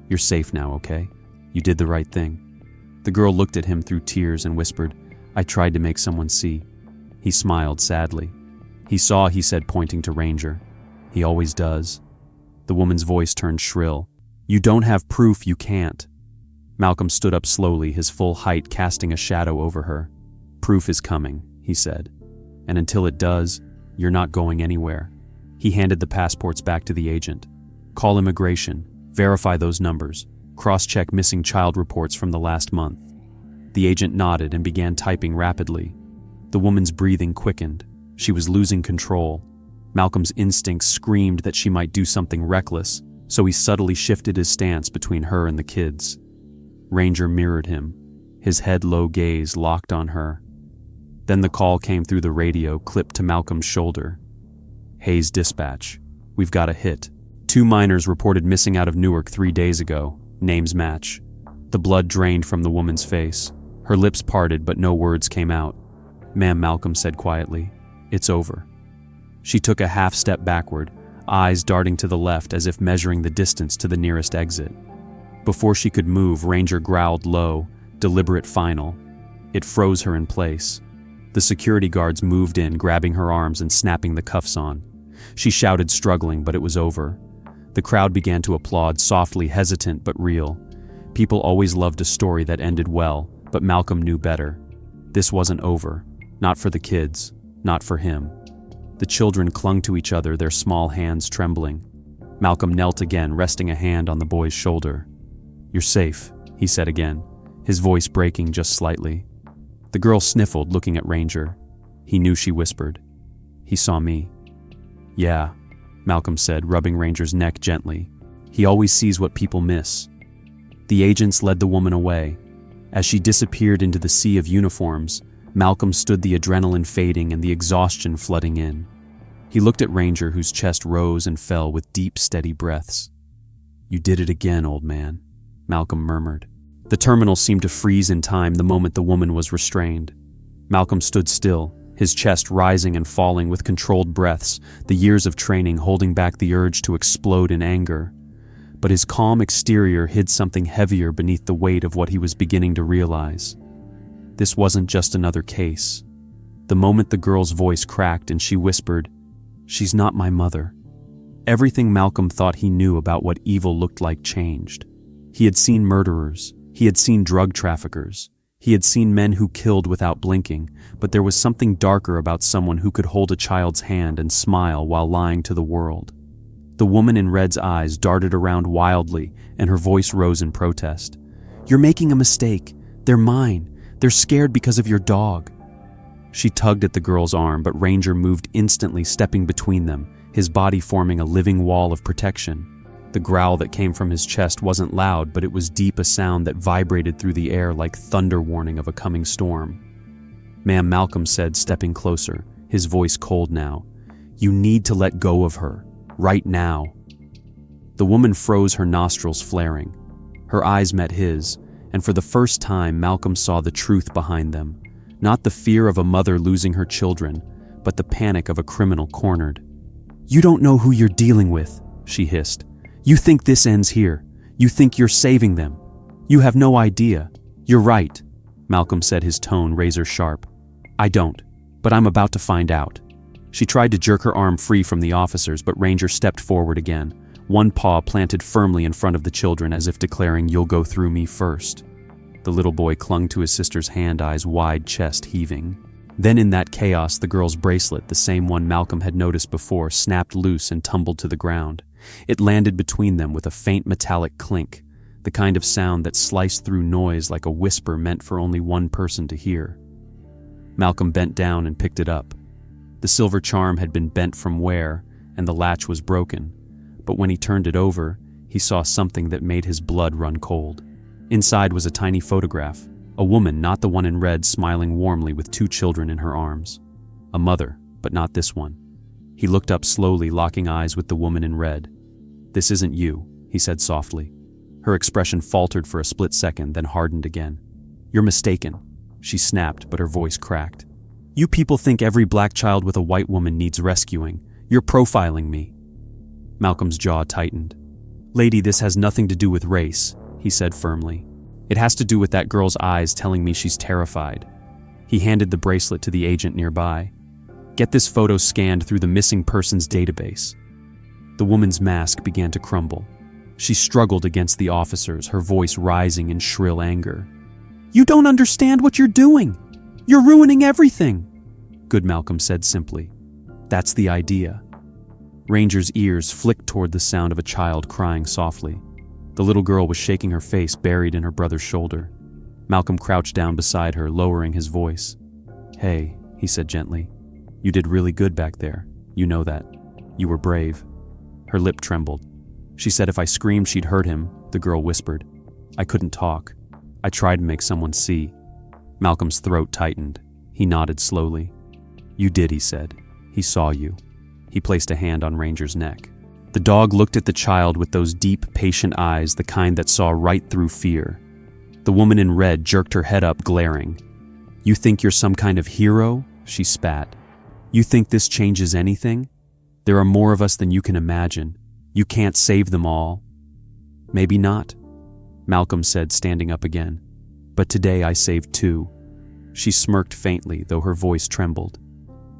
You're safe now, okay? You did the right thing. The girl looked at him through tears and whispered, I tried to make someone see. He smiled sadly. He saw, he said, pointing to Ranger. He always does. The woman's voice turned shrill. You don't have proof, you can't. Malcolm stood up slowly, his full height casting a shadow over her. Proof is coming, he said. And until it does, you're not going anywhere. He handed the passports back to the agent. Call immigration, verify those numbers, cross-check missing child reports from the last month. The agent nodded and began typing rapidly. The woman's breathing quickened. She was losing control. Malcolm's instincts screamed that she might do something reckless, so he subtly shifted his stance between her and the kids. Ranger mirrored him, his head-low gaze locked on her. Then the call came through the radio, clipped to Malcolm's shoulder. Hayes Dispatch. We've got a hit. 2 minors reported missing out of Newark 3 days ago. Names match. The blood drained from the woman's face. Her lips parted, but no words came out. Ma'am, Malcolm said quietly. It's over. She took a half step backward, eyes darting to the left as if measuring the distance to the nearest exit. Before she could move, Ranger growled low, deliberate, final. It froze her in place. The security guards moved in, grabbing her arms and snapping the cuffs on. She shouted, struggling, but it was over. The crowd began to applaud, softly, hesitant but real. People always loved a story that ended well, but Malcolm knew better. This wasn't over. Not for the kids. Not for him. The children clung to each other, their small hands trembling. Malcolm knelt again, resting a hand on the boy's shoulder. You're safe, he said again, his voice breaking just slightly. The girl sniffled, looking at Ranger. He knew she whispered. He saw me. Yeah, Malcolm said, rubbing Ranger's neck gently. He always sees what people miss. The agents led the woman away. As she disappeared into the sea of uniforms, Malcolm stood, the adrenaline fading and the exhaustion flooding in. He looked at Ranger, whose chest rose and fell with deep, steady breaths. You did it again, old man, Malcolm murmured. The terminal seemed to freeze in time the moment the woman was restrained. Malcolm stood still, his chest rising and falling with controlled breaths, the years of training holding back the urge to explode in anger. But his calm exterior hid something heavier beneath the weight of what he was beginning to realize. This wasn't just another case. The moment the girl's voice cracked and she whispered, "She's not my mother," everything Malcolm thought he knew about what evil looked like changed. He had seen murderers. He had seen drug traffickers. He had seen men who killed without blinking, but there was something darker about someone who could hold a child's hand and smile while lying to the world. The woman in red's eyes darted around wildly, and her voice rose in protest. "You're making a mistake. They're mine. They're scared because of your dog." She tugged at the girl's arm, but Ranger moved instantly, stepping between them, his body forming a living wall of protection. The growl that came from his chest wasn't loud, but it was deep, a sound that vibrated through the air like thunder warning of a coming storm. "Ma'am," Malcolm said, stepping closer, his voice cold now. "You need to let go of her. Right now." The woman froze, her nostrils flaring. Her eyes met his, and for the first time Malcolm saw the truth behind them. Not the fear of a mother losing her children, but the panic of a criminal cornered. "You don't know who you're dealing with," she hissed. "You think this ends here. You think you're saving them. You have no idea." "You're right," Malcolm said, his tone razor sharp. "I don't, but I'm about to find out." She tried to jerk her arm free from the officers, but Ranger stepped forward again, one paw planted firmly in front of the children as if declaring, "You'll go through me first." The little boy clung to his sister's hand, eyes wide, chest heaving. Then in that chaos, the girl's bracelet, the same one Malcolm had noticed before, snapped loose and tumbled to the ground. It landed between them with a faint metallic clink, the kind of sound that sliced through noise like a whisper meant for only one person to hear. Malcolm bent down and picked it up. The silver charm had been bent from wear, and the latch was broken, but when he turned it over, he saw something that made his blood run cold. Inside was a tiny photograph, a woman, not the one in red, smiling warmly with 2 children in her arms. A mother, but not this one. He looked up slowly, locking eyes with the woman in red. "This isn't you," he said softly. Her expression faltered for a split second, then hardened again. "You're mistaken," she snapped, but her voice cracked. "You people think every black child with a white woman needs rescuing. You're profiling me." Malcolm's jaw tightened. "Lady, this has nothing to do with race," he said firmly. "It has to do with that girl's eyes telling me she's terrified." He handed the bracelet to the agent nearby. "Get this photo scanned through the missing persons database." The woman's mask began to crumble. She struggled against the officers, her voice rising in shrill anger. "You don't understand what you're doing. You're ruining everything." "Good," Malcolm said simply. "That's the idea." Ranger's ears flicked toward the sound of a child crying softly. The little girl was shaking her face, buried in her brother's shoulder. Malcolm crouched down beside her, lowering his voice. "Hey," he said gently. "You did really good back there. You know that. You were brave." Her lip trembled. She said if I screamed she'd hurt him, the girl whispered. "I couldn't talk. I tried to make someone see." Malcolm's throat tightened. He nodded slowly. "You did," he said. "He saw you." He placed a hand on Ranger's neck. The dog looked at the child with those deep, patient eyes, the kind that saw right through fear. The woman in red jerked her head up, glaring. "You think you're some kind of hero?" she spat. "You think this changes anything? There are more of us than you can imagine. You can't save them all." "Maybe not," Malcolm said, standing up again. "But today I saved 2. She smirked faintly, though her voice trembled.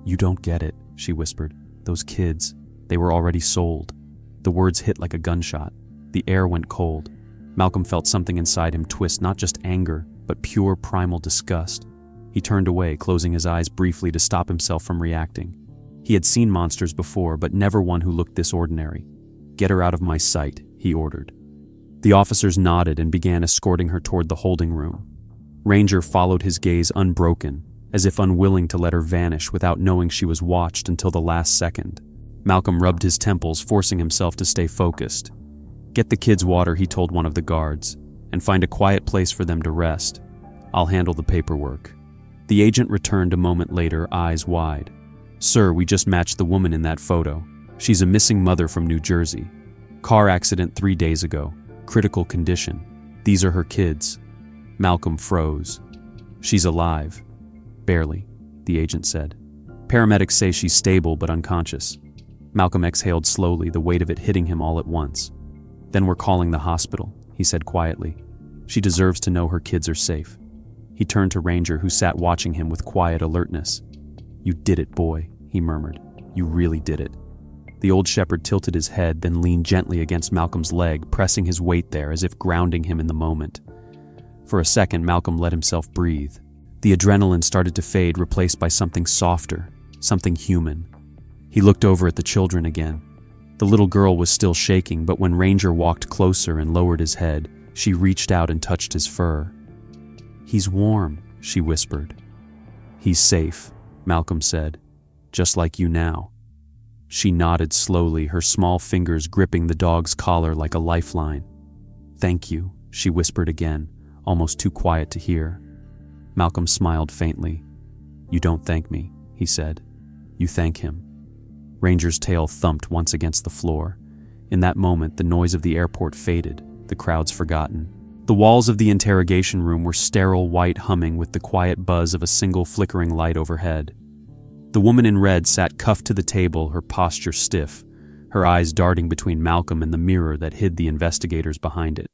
"You don't get it," she whispered. "Those kids, they were already sold." The words hit like a gunshot. The air went cold. Malcolm felt something inside him twist, not just anger, but pure primal disgust. He turned away, closing his eyes briefly to stop himself from reacting. He had seen monsters before, but never one who looked this ordinary. "Get her out of my sight," he ordered. The officers nodded and began escorting her toward the holding room. Ranger followed his gaze unbroken, as if unwilling to let her vanish without knowing she was watched until the last second. Malcolm rubbed his temples, forcing himself to stay focused. "Get the kids water," he told one of the guards, "and find a quiet place for them to rest. I'll handle the paperwork." The agent returned a moment later, eyes wide. "Sir, we just matched the woman in that photo. She's a missing mother from New Jersey. Car accident 3 days ago. Critical condition. These are her kids." Malcolm froze. "She's alive." "Barely," the agent said. "Paramedics say she's stable but unconscious." Malcolm exhaled slowly, the weight of it hitting him all at once. "Then we're calling the hospital," he said quietly. "She deserves to know her kids are safe." He turned to Ranger, who sat watching him with quiet alertness. "You did it, boy," he murmured. "You really did it." The old shepherd tilted his head, then leaned gently against Malcolm's leg, pressing his weight there as if grounding him in the moment. For a second, Malcolm let himself breathe. The adrenaline started to fade, replaced by something softer, something human. He looked over at the children again. The little girl was still shaking, but when Ranger walked closer and lowered his head, she reached out and touched his fur. "He's warm," she whispered. "He's safe," Malcolm said. "Just like you now." She nodded slowly, her small fingers gripping the dog's collar like a lifeline. "Thank you," she whispered again, almost too quiet to hear. Malcolm smiled faintly. "You don't thank me," he said. You thank him. Ranger's tail thumped once against the floor. In that moment, the noise of the airport faded, the crowds forgotten. The walls of the interrogation room were sterile white, humming with the quiet buzz of a single flickering light overhead. The woman in red sat cuffed to the table, her posture stiff, her eyes darting between Malcolm and the mirror that hid the investigators behind it.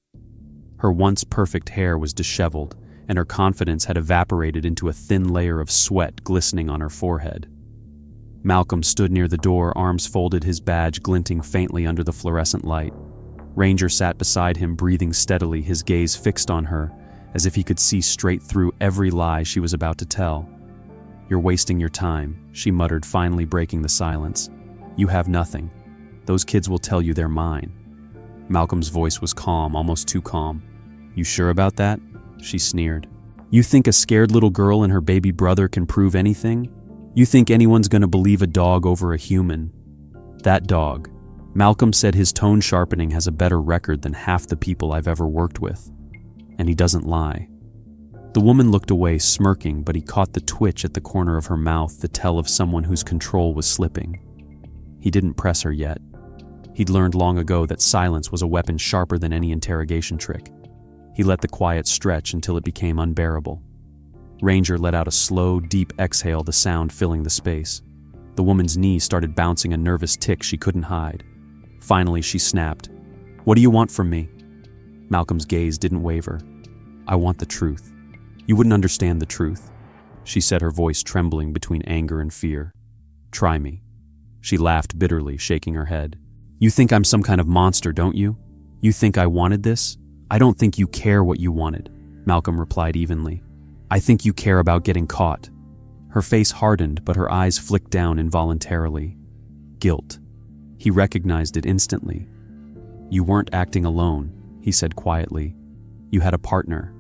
Her once perfect hair was disheveled, and her confidence had evaporated into a thin layer of sweat glistening on her forehead. Malcolm stood near the door, arms folded, his badge glinting faintly under the fluorescent light. Ranger sat beside him, breathing steadily, his gaze fixed on her, as if he could see straight through every lie she was about to tell. "You're wasting your time," she muttered, finally breaking the silence. "You have nothing. Those kids will tell you they're mine." Malcolm's voice was calm, almost too calm. "You sure about that?" she sneered. "You think a scared little girl and her baby brother can prove anything? You think anyone's gonna believe a dog over a human? That dog," Malcolm said, his tone sharpening, "has a better record than half the people I've ever worked with. And he doesn't lie." The woman looked away, smirking, but he caught the twitch at the corner of her mouth, the tell of someone whose control was slipping. He didn't press her yet. He'd learned long ago that silence was a weapon sharper than any interrogation trick. He let the quiet stretch until it became unbearable. Ranger let out a slow, deep exhale, the sound filling the space. The woman's knees started bouncing, a nervous tick she couldn't hide. Finally, she snapped, "What do you want from me?" Malcolm's gaze didn't waver. "I want the truth. You wouldn't understand the truth," she said, her voice trembling between anger and fear. "Try me." She laughed bitterly, shaking her head. "You think I'm some kind of monster, don't you? You think I wanted this? I don't think you care what you wanted," Malcolm replied evenly. "I think you care about getting caught." Her face hardened, but her eyes flicked down involuntarily. Guilt. He recognized it instantly. "You weren't acting alone," he said quietly. "You had a partner."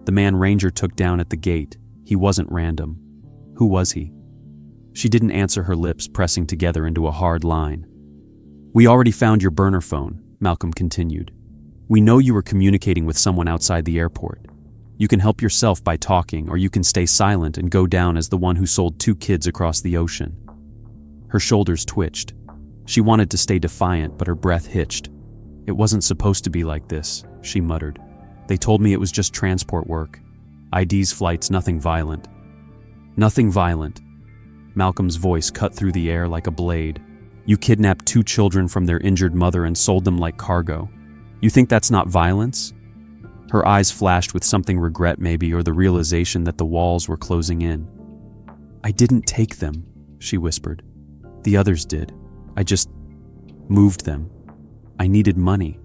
The man Ranger took down at the gate, he wasn't random. Who was he? She didn't answer, her lips pressing together into a hard line. "We already found your burner phone," Malcolm continued. "We know you were communicating with someone outside the airport. You can help yourself by talking, or you can stay silent and go down as the one who sold 2 kids across the ocean." Her shoulders twitched. She wanted to stay defiant, but her breath hitched. "It wasn't supposed to be like this," she muttered. "They told me it was just transport work. IDs, flights, nothing violent." "Nothing violent." Malcolm's voice cut through the air like a blade. "You kidnapped 2 children from their injured mother and sold them like cargo. You think that's not violence?" Her eyes flashed with something, regret maybe, or the realization that the walls were closing in. "I didn't take them," she whispered. "The others did. I just moved them. I needed money."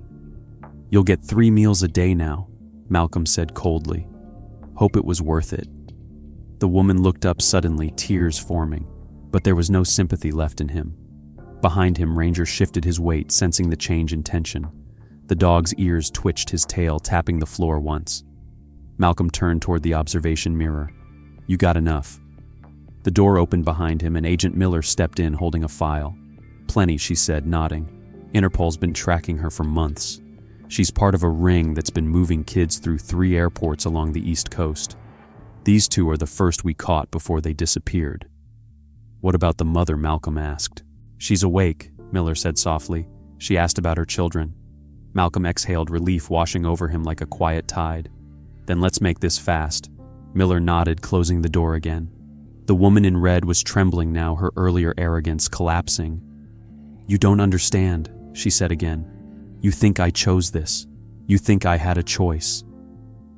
"You'll get 3 meals a day now," Malcolm said coldly. "Hope it was worth it." The woman looked up suddenly, tears forming, but there was no sympathy left in him. Behind him, Ranger shifted his weight, sensing the change in tension. The dog's ears twitched, his tail tapping the floor once. Malcolm turned toward the observation mirror. "You got enough." The door opened behind him and Agent Miller stepped in holding a file. "Plenty," she said, nodding. "Interpol's been tracking her for months. She's part of a ring that's been moving kids through 3 airports along the East Coast. These 2 are the first we caught before they disappeared." "What about the mother?" Malcolm asked. "She's awake," Miller said softly. "She asked about her children." Malcolm exhaled, relief washing over him like a quiet tide. "Then let's make this fast." Miller nodded, closing the door again. The woman in red was trembling now, her earlier arrogance collapsing. "You don't understand," she said again. "You think I chose this. You think I had a choice."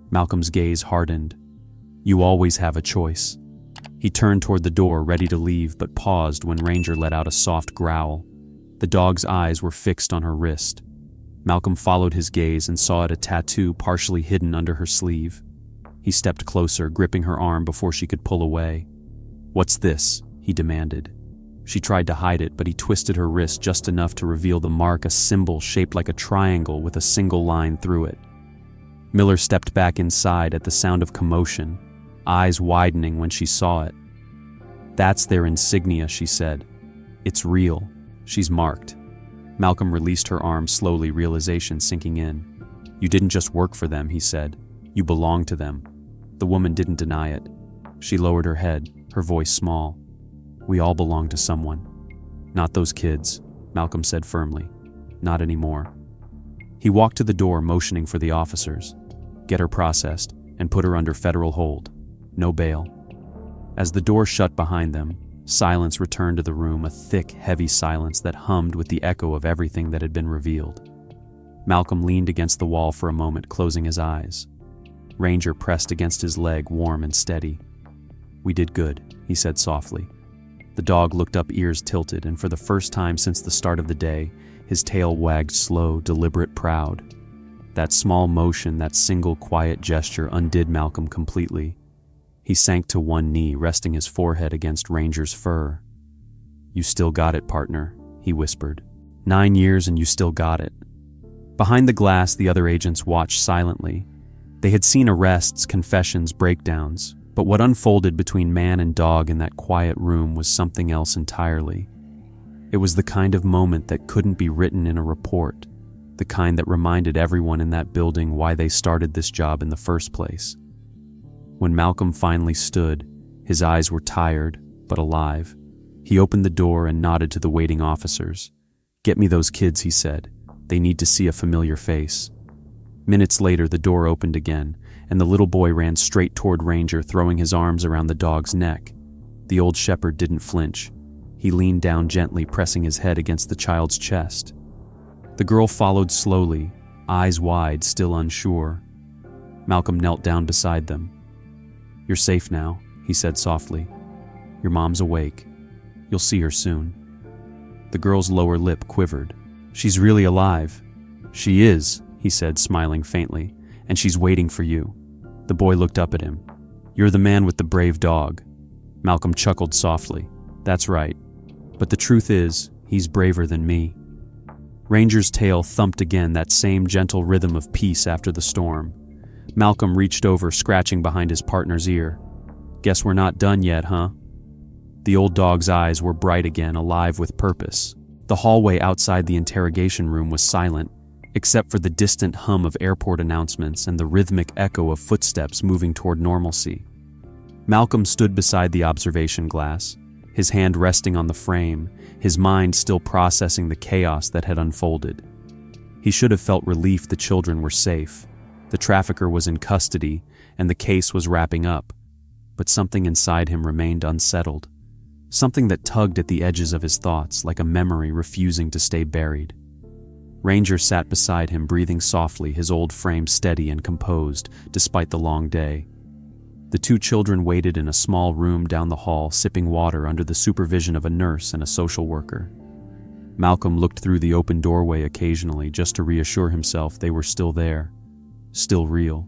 Malcolm's gaze hardened. "You always have a choice." He turned toward the door, ready to leave, but paused when Ranger let out a soft growl. The dog's eyes were fixed on her wrist. Malcolm followed his gaze and saw it, a tattoo partially hidden under her sleeve. He stepped closer, gripping her arm before she could pull away. "What's this?" he demanded. She tried to hide it, but he twisted her wrist just enough to reveal the mark, a symbol shaped like a triangle with a single line through it. Miller stepped back inside at the sound of commotion, eyes widening when she saw it. "That's their insignia," she said. "It's real. She's marked." Malcolm released her arm slowly, realization sinking in. "You didn't just work for them," he said. "You belong to them." The woman didn't deny it. She lowered her head, her voice small. We all belong to someone. Not those kids, Malcolm said firmly. Not anymore. He walked to the door, motioning for the officers. Get her processed and put her under federal hold. No bail. As the door shut behind them, silence returned to the room, a thick, heavy silence that hummed with the echo of everything that had been revealed. Malcolm leaned against the wall for a moment, closing his eyes. Ranger pressed against his leg, warm and steady. We did good, he said softly. The dog looked up, ears tilted, and for the first time since the start of the day, his tail wagged slow, deliberate, proud. That small motion, that single quiet gesture undid Malcolm completely. He sank to one knee, resting his forehead against Ranger's fur. You still got it, partner, he whispered. 9 years and you still got it. Behind the glass, the other agents watched silently. They had seen arrests, confessions, breakdowns, but what unfolded between man and dog in that quiet room was something else entirely. It was the kind of moment that couldn't be written in a report, the kind that reminded everyone in that building why they started this job in the first place. When Malcolm finally stood, his eyes were tired, but alive. He opened the door and nodded to the waiting officers. Get me those kids, he said. They need to see a familiar face. Minutes later, the door opened again, and the little boy ran straight toward Ranger, throwing his arms around the dog's neck. The old shepherd didn't flinch. He leaned down gently, pressing his head against the child's chest. The girl followed slowly, eyes wide, still unsure. Malcolm knelt down beside them. You're safe now, he said softly. Your mom's awake. You'll see her soon. The girl's lower lip quivered. She's really alive. She is, he said, smiling faintly, and she's waiting for you. The boy looked up at him. You're the man with the brave dog. Malcolm chuckled softly. That's right. But the truth is, he's braver than me. Ranger's tail thumped again, that same gentle rhythm of peace after the storm. Malcolm reached over, scratching behind his partner's ear. Guess we're not done yet, huh? The old dog's eyes were bright again, alive with purpose. The hallway outside the interrogation room was silent, except for the distant hum of airport announcements and the rhythmic echo of footsteps moving toward normalcy. Malcolm stood beside the observation glass, his hand resting on the frame, his mind still processing the chaos that had unfolded. He should have felt relief the children were safe. The trafficker was in custody, and the case was wrapping up. But something inside him remained unsettled. Something that tugged at the edges of his thoughts, like a memory refusing to stay buried. Ranger sat beside him, breathing softly, his old frame steady and composed, despite the long day. The two children waited in a small room down the hall, sipping water under the supervision of a nurse and a social worker. Malcolm looked through the open doorway occasionally, just to reassure himself they were still there, still real.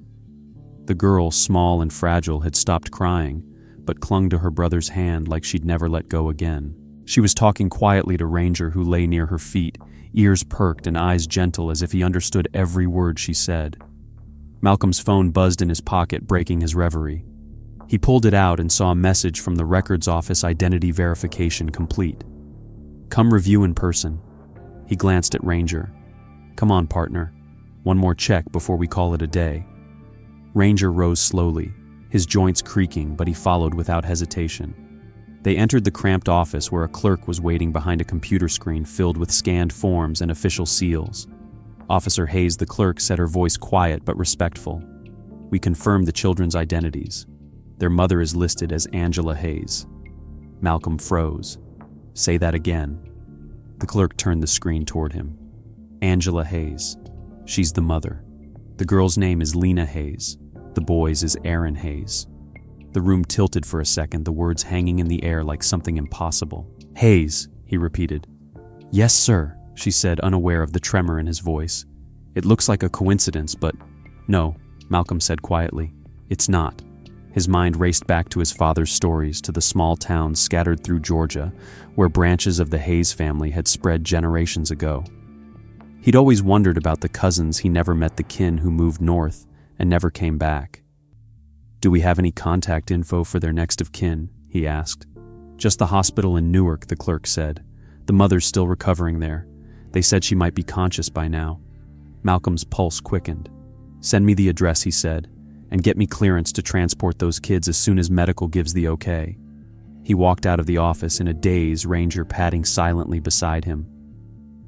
The girl, small and fragile, had stopped crying, but clung to her brother's hand like she'd never let go again. She was talking quietly to Ranger, who lay near her feet, ears perked and eyes gentle as if he understood every word she said. Malcolm's phone buzzed in his pocket, breaking his reverie. He pulled it out and saw a message from the records office: identity verification complete. Come review in person. He glanced at Ranger. Come on, partner. One more check before we call it a day. Ranger rose slowly, his joints creaking, but he followed without hesitation. They entered the cramped office where a clerk was waiting behind a computer screen filled with scanned forms and official seals. Officer Hayes, the clerk, said, her voice quiet but respectful. We confirmed the children's identities. Their mother is listed as Angela Hayes. Malcolm froze. Say that again. The clerk turned the screen toward him. Angela Hayes. She's the mother. The girl's name is Lena Hayes. The boy's is Aaron Hayes. The room tilted for a second, the words hanging in the air like something impossible. Hayes, he repeated. Yes, sir, she said, unaware of the tremor in his voice. It looks like a coincidence, but no, Malcolm said quietly. It's not. His mind raced back to his father's stories, to the small towns scattered through Georgia, where branches of the Hayes family had spread generations ago. He'd always wondered about the cousins he never met, the kin who moved north and never came back. Do we have any contact info for their next of kin? He asked. Just the hospital in Newark, the clerk said. The mother's still recovering there. They said she might be conscious by now. Malcolm's pulse quickened. Send me the address, he said, and get me clearance to transport those kids as soon as medical gives the okay. He walked out of the office in a daze, Ranger padding silently beside him.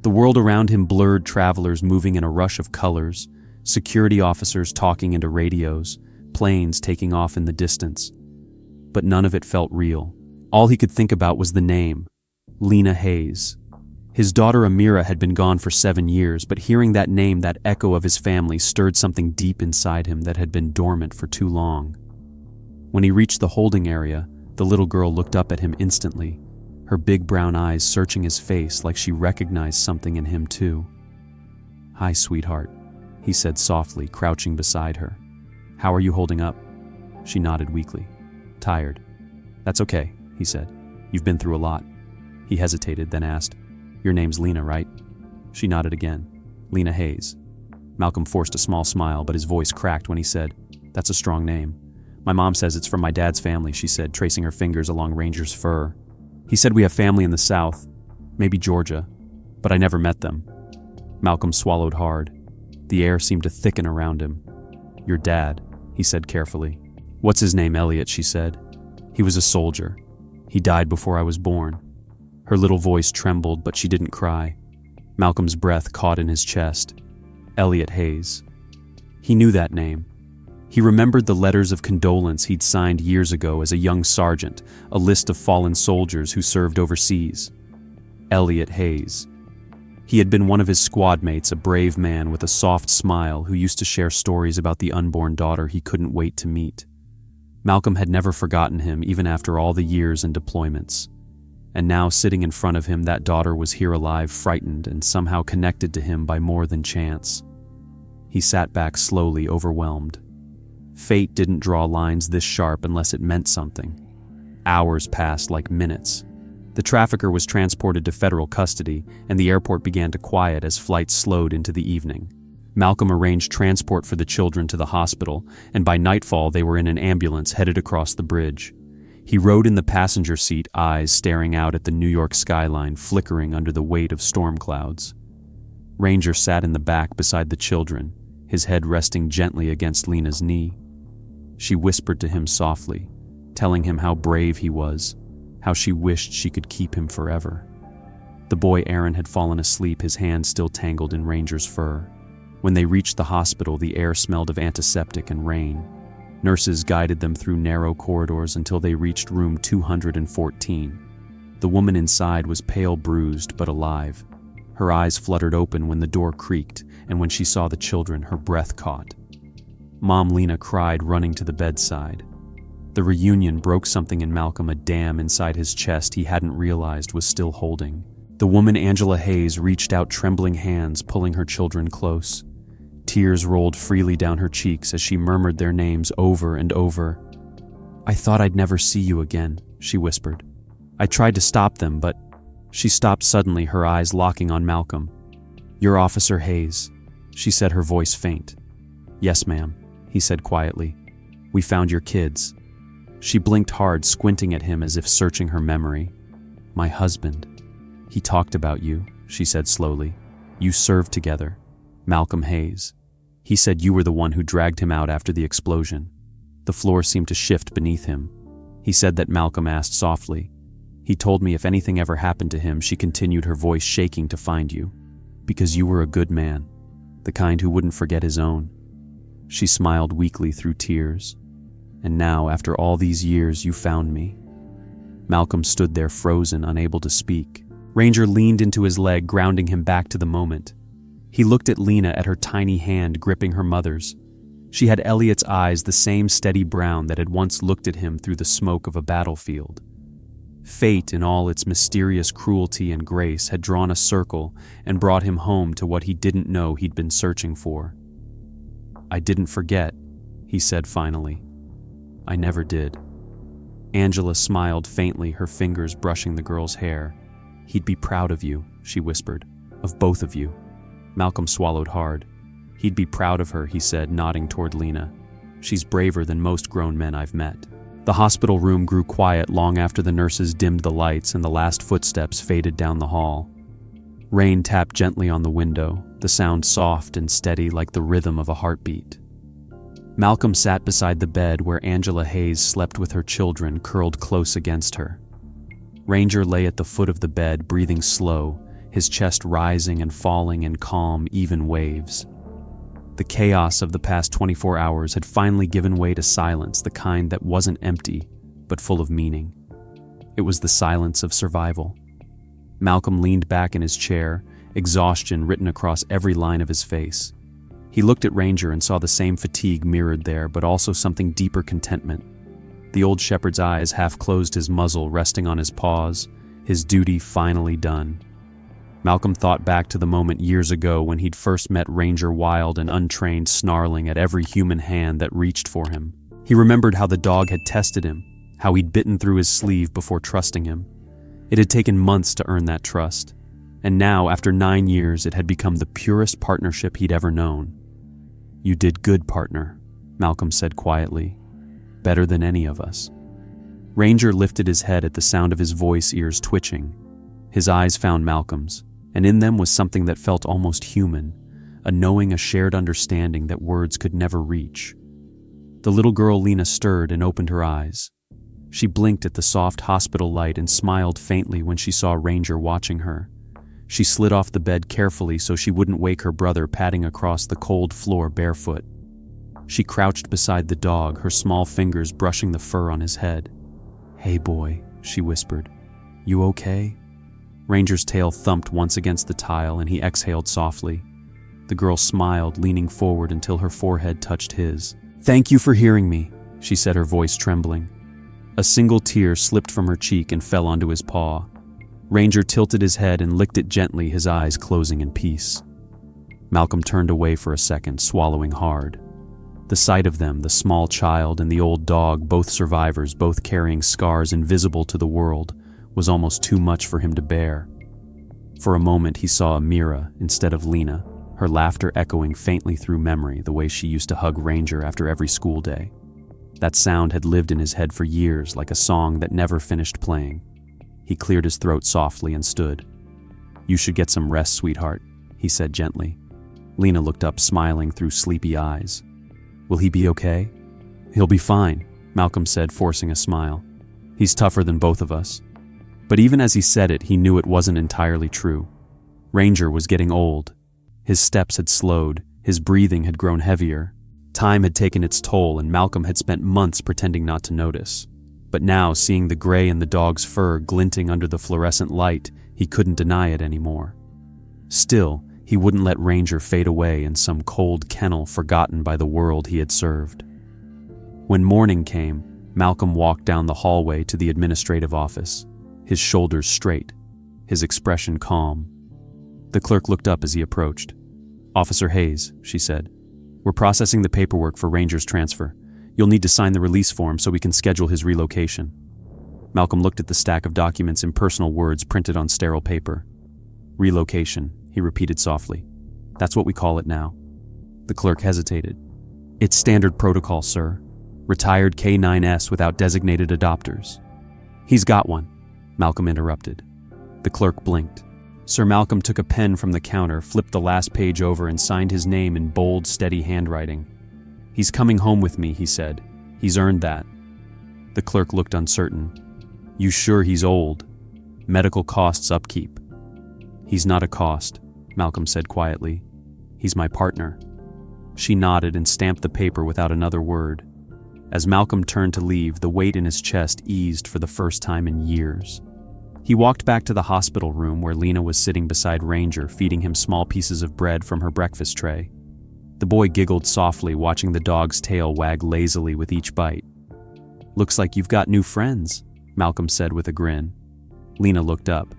The world around him blurred, travelers moving in a rush of colors, security officers talking into radios, planes taking off in the distance. But none of it felt real. All he could think about was the name, Lena Hayes. His daughter Amira had been gone for 7 years, but hearing that name, that echo of his family, stirred something deep inside him that had been dormant for too long. When he reached the holding area, the little girl looked up at him instantly, her big brown eyes searching his face like she recognized something in him too. "Hi, sweetheart," he said softly, crouching beside her. "How are you holding up?" She nodded weakly. "Tired." "That's okay," he said. "You've been through a lot." He hesitated, then asked, "Your name's Lena, right?" She nodded again. "Lena Hayes." Malcolm forced a small smile, but his voice cracked when he said, "That's a strong name. My mom says it's from my dad's family," she said, tracing her fingers along Ranger's fur. "He said we have family in the South, maybe Georgia, but I never met them." Malcolm swallowed hard. The air seemed to thicken around him. "Your dad," he said carefully. "What's his name?" "Elliot," she said. "He was a soldier. He died before I was born." Her little voice trembled, but she didn't cry. Malcolm's breath caught in his chest. Elliot Hayes. He knew that name. He remembered the letters of condolence he'd signed years ago as a young sergeant, a list of fallen soldiers who served overseas. Elliot Hayes. He had been one of his squad mates, a brave man with a soft smile who used to share stories about the unborn daughter he couldn't wait to meet. Malcolm had never forgotten him, even after all the years and deployments. And now, sitting in front of him, that daughter was here alive, frightened, and somehow connected to him by more than chance. He sat back slowly, overwhelmed. Fate didn't draw lines this sharp unless it meant something. Hours passed like minutes. The trafficker was transported to federal custody, and the airport began to quiet as flights slowed into the evening. Malcolm arranged transport for the children to the hospital, and by nightfall they were in an ambulance headed across the bridge. He rode in the passenger seat, eyes staring out at the New York skyline flickering under the weight of storm clouds. Ranger sat in the back beside the children, his head resting gently against Lena's knee. She whispered to him softly, telling him how brave he was, how she wished she could keep him forever. The boy Aaron had fallen asleep, his hand still tangled in Ranger's fur. When they reached the hospital, the air smelled of antiseptic and rain. Nurses guided them through narrow corridors until they reached room 214. The woman inside was pale, bruised, but alive. Her eyes fluttered open when the door creaked, and when she saw the children, her breath caught. Mom Lena cried, running to the bedside. The reunion broke something in Malcolm, a dam inside his chest he hadn't realized was still holding. The woman Angela Hayes reached out trembling hands, pulling her children close. Tears rolled freely down her cheeks as she murmured their names over and over. "I thought I'd never see you again," she whispered. "I tried to stop them, but..." She stopped suddenly, her eyes locking on Malcolm. "You're Officer Hayes," she said, her voice faint. "Yes, ma'am," he said quietly. "We found your kids." She blinked hard, squinting at him as if searching her memory. "My husband. He talked about you," she said slowly. "You served together. Malcolm Hayes. He said you were the one who dragged him out after the explosion." The floor seemed to shift beneath him. "He said that," Malcolm asked softly. "He told me if anything ever happened to him," she continued, her voice shaking, "to find you. Because you were a good man. The kind who wouldn't forget his own." She smiled weakly through tears. "And now, after all these years, you found me." Malcolm stood there frozen, unable to speak. Ranger leaned into his leg, grounding him back to the moment. He looked at Lena, at her tiny hand gripping her mother's. She had Elliot's eyes, the same steady brown that had once looked at him through the smoke of a battlefield. Fate, in all its mysterious cruelty and grace, had drawn a circle and brought him home to what he didn't know he'd been searching for. "I didn't forget," he said finally. "I never did." Angela smiled faintly, her fingers brushing the girl's hair. "He'd be proud of you," she whispered. "Of both of you." Malcolm swallowed hard. "He'd be proud of her," he said, nodding toward Lena. "She's braver than most grown men I've met." The hospital room grew quiet long after the nurses dimmed the lights and the last footsteps faded down the hall. Rain tapped gently on the window, the sound soft and steady like the rhythm of a heartbeat. Malcolm sat beside the bed where Angela Hayes slept with her children curled close against her. Ranger lay at the foot of the bed, breathing slow, his chest rising and falling in calm, even waves. The chaos of the past 24 hours had finally given way to silence, the kind that wasn't empty, but full of meaning. It was the silence of survival. Malcolm leaned back in his chair, exhaustion written across every line of his face. He looked at Ranger and saw the same fatigue mirrored there, but also something deeper: contentment. The old shepherd's eyes half closed, his muzzle resting on his paws, his duty finally done. Malcolm thought back to the moment years ago when he'd first met Ranger, wild and untrained, snarling at every human hand that reached for him. He remembered how the dog had tested him, how he'd bitten through his sleeve before trusting him. It had taken months to earn that trust, and now, after 9 years, it had become the purest partnership he'd ever known. "You did good, partner," Malcolm said quietly. "Better than any of us." Ranger lifted his head at the sound of his voice, ears twitching. His eyes found Malcolm's, and in them was something that felt almost human, a knowing, a shared understanding that words could never reach. The little girl Lena stirred and opened her eyes. She blinked at the soft hospital light and smiled faintly when she saw Ranger watching her. She slid off the bed carefully so she wouldn't wake her brother, padding across the cold floor barefoot. She crouched beside the dog, her small fingers brushing the fur on his head. "Hey boy," she whispered. "You okay?" Ranger's tail thumped once against the tile and he exhaled softly. The girl smiled, leaning forward until her forehead touched his. "Thank you for hearing me," she said, her voice trembling. A single tear slipped from her cheek and fell onto his paw. Ranger tilted his head and licked it gently, his eyes closing in peace. Malcolm turned away for a second, swallowing hard. The sight of them, the small child and the old dog, both survivors, both carrying scars invisible to the world, was almost too much for him to bear. For a moment he saw Amira instead of Lena, her laughter echoing faintly through memory, the way she used to hug Ranger after every school day. That sound had lived in his head for years, like a song that never finished playing. He cleared his throat softly and stood. "You should get some rest, sweetheart," he said gently. Lena looked up, smiling through sleepy eyes. "Will he be okay?" "He'll be fine," Malcolm said, forcing a smile. "He's tougher than both of us." But even as he said it, he knew it wasn't entirely true. Ranger was getting old. His steps had slowed, his breathing had grown heavier. Time had taken its toll, and Malcolm had spent months pretending not to notice. But now, seeing the gray in the dog's fur glinting under the fluorescent light, he couldn't deny it anymore. Still, he wouldn't let Ranger fade away in some cold kennel forgotten by the world he had served. When morning came, Malcolm walked down the hallway to the administrative office, his shoulders straight, his expression calm. The clerk looked up as he approached. "Officer Hayes," she said, "we're processing the paperwork for Ranger's transfer. You'll need to sign the release form so we can schedule his relocation." Malcolm looked at the stack of documents, impersonal words printed on sterile paper. "Relocation," he repeated softly. "That's what we call it now." The clerk hesitated. "It's standard protocol, sir. Retired K9S without designated adopters." "He's got one," Malcolm interrupted. The clerk blinked. Sir Malcolm took a pen from the counter, flipped the last page over, and signed his name in bold, steady handwriting. "He's coming home with me," he said. "He's earned that." The clerk looked uncertain. "You sure he's old? Medical costs upkeep." "He's not a cost," Malcolm said quietly. "He's my partner." She nodded and stamped the paper without another word. As Malcolm turned to leave, the weight in his chest eased for the first time in years. He walked back to the hospital room where Lena was sitting beside Ranger, feeding him small pieces of bread from her breakfast tray. The boy giggled softly, watching the dog's tail wag lazily with each bite. "Looks like you've got new friends," Malcolm said with a grin. Lena looked up.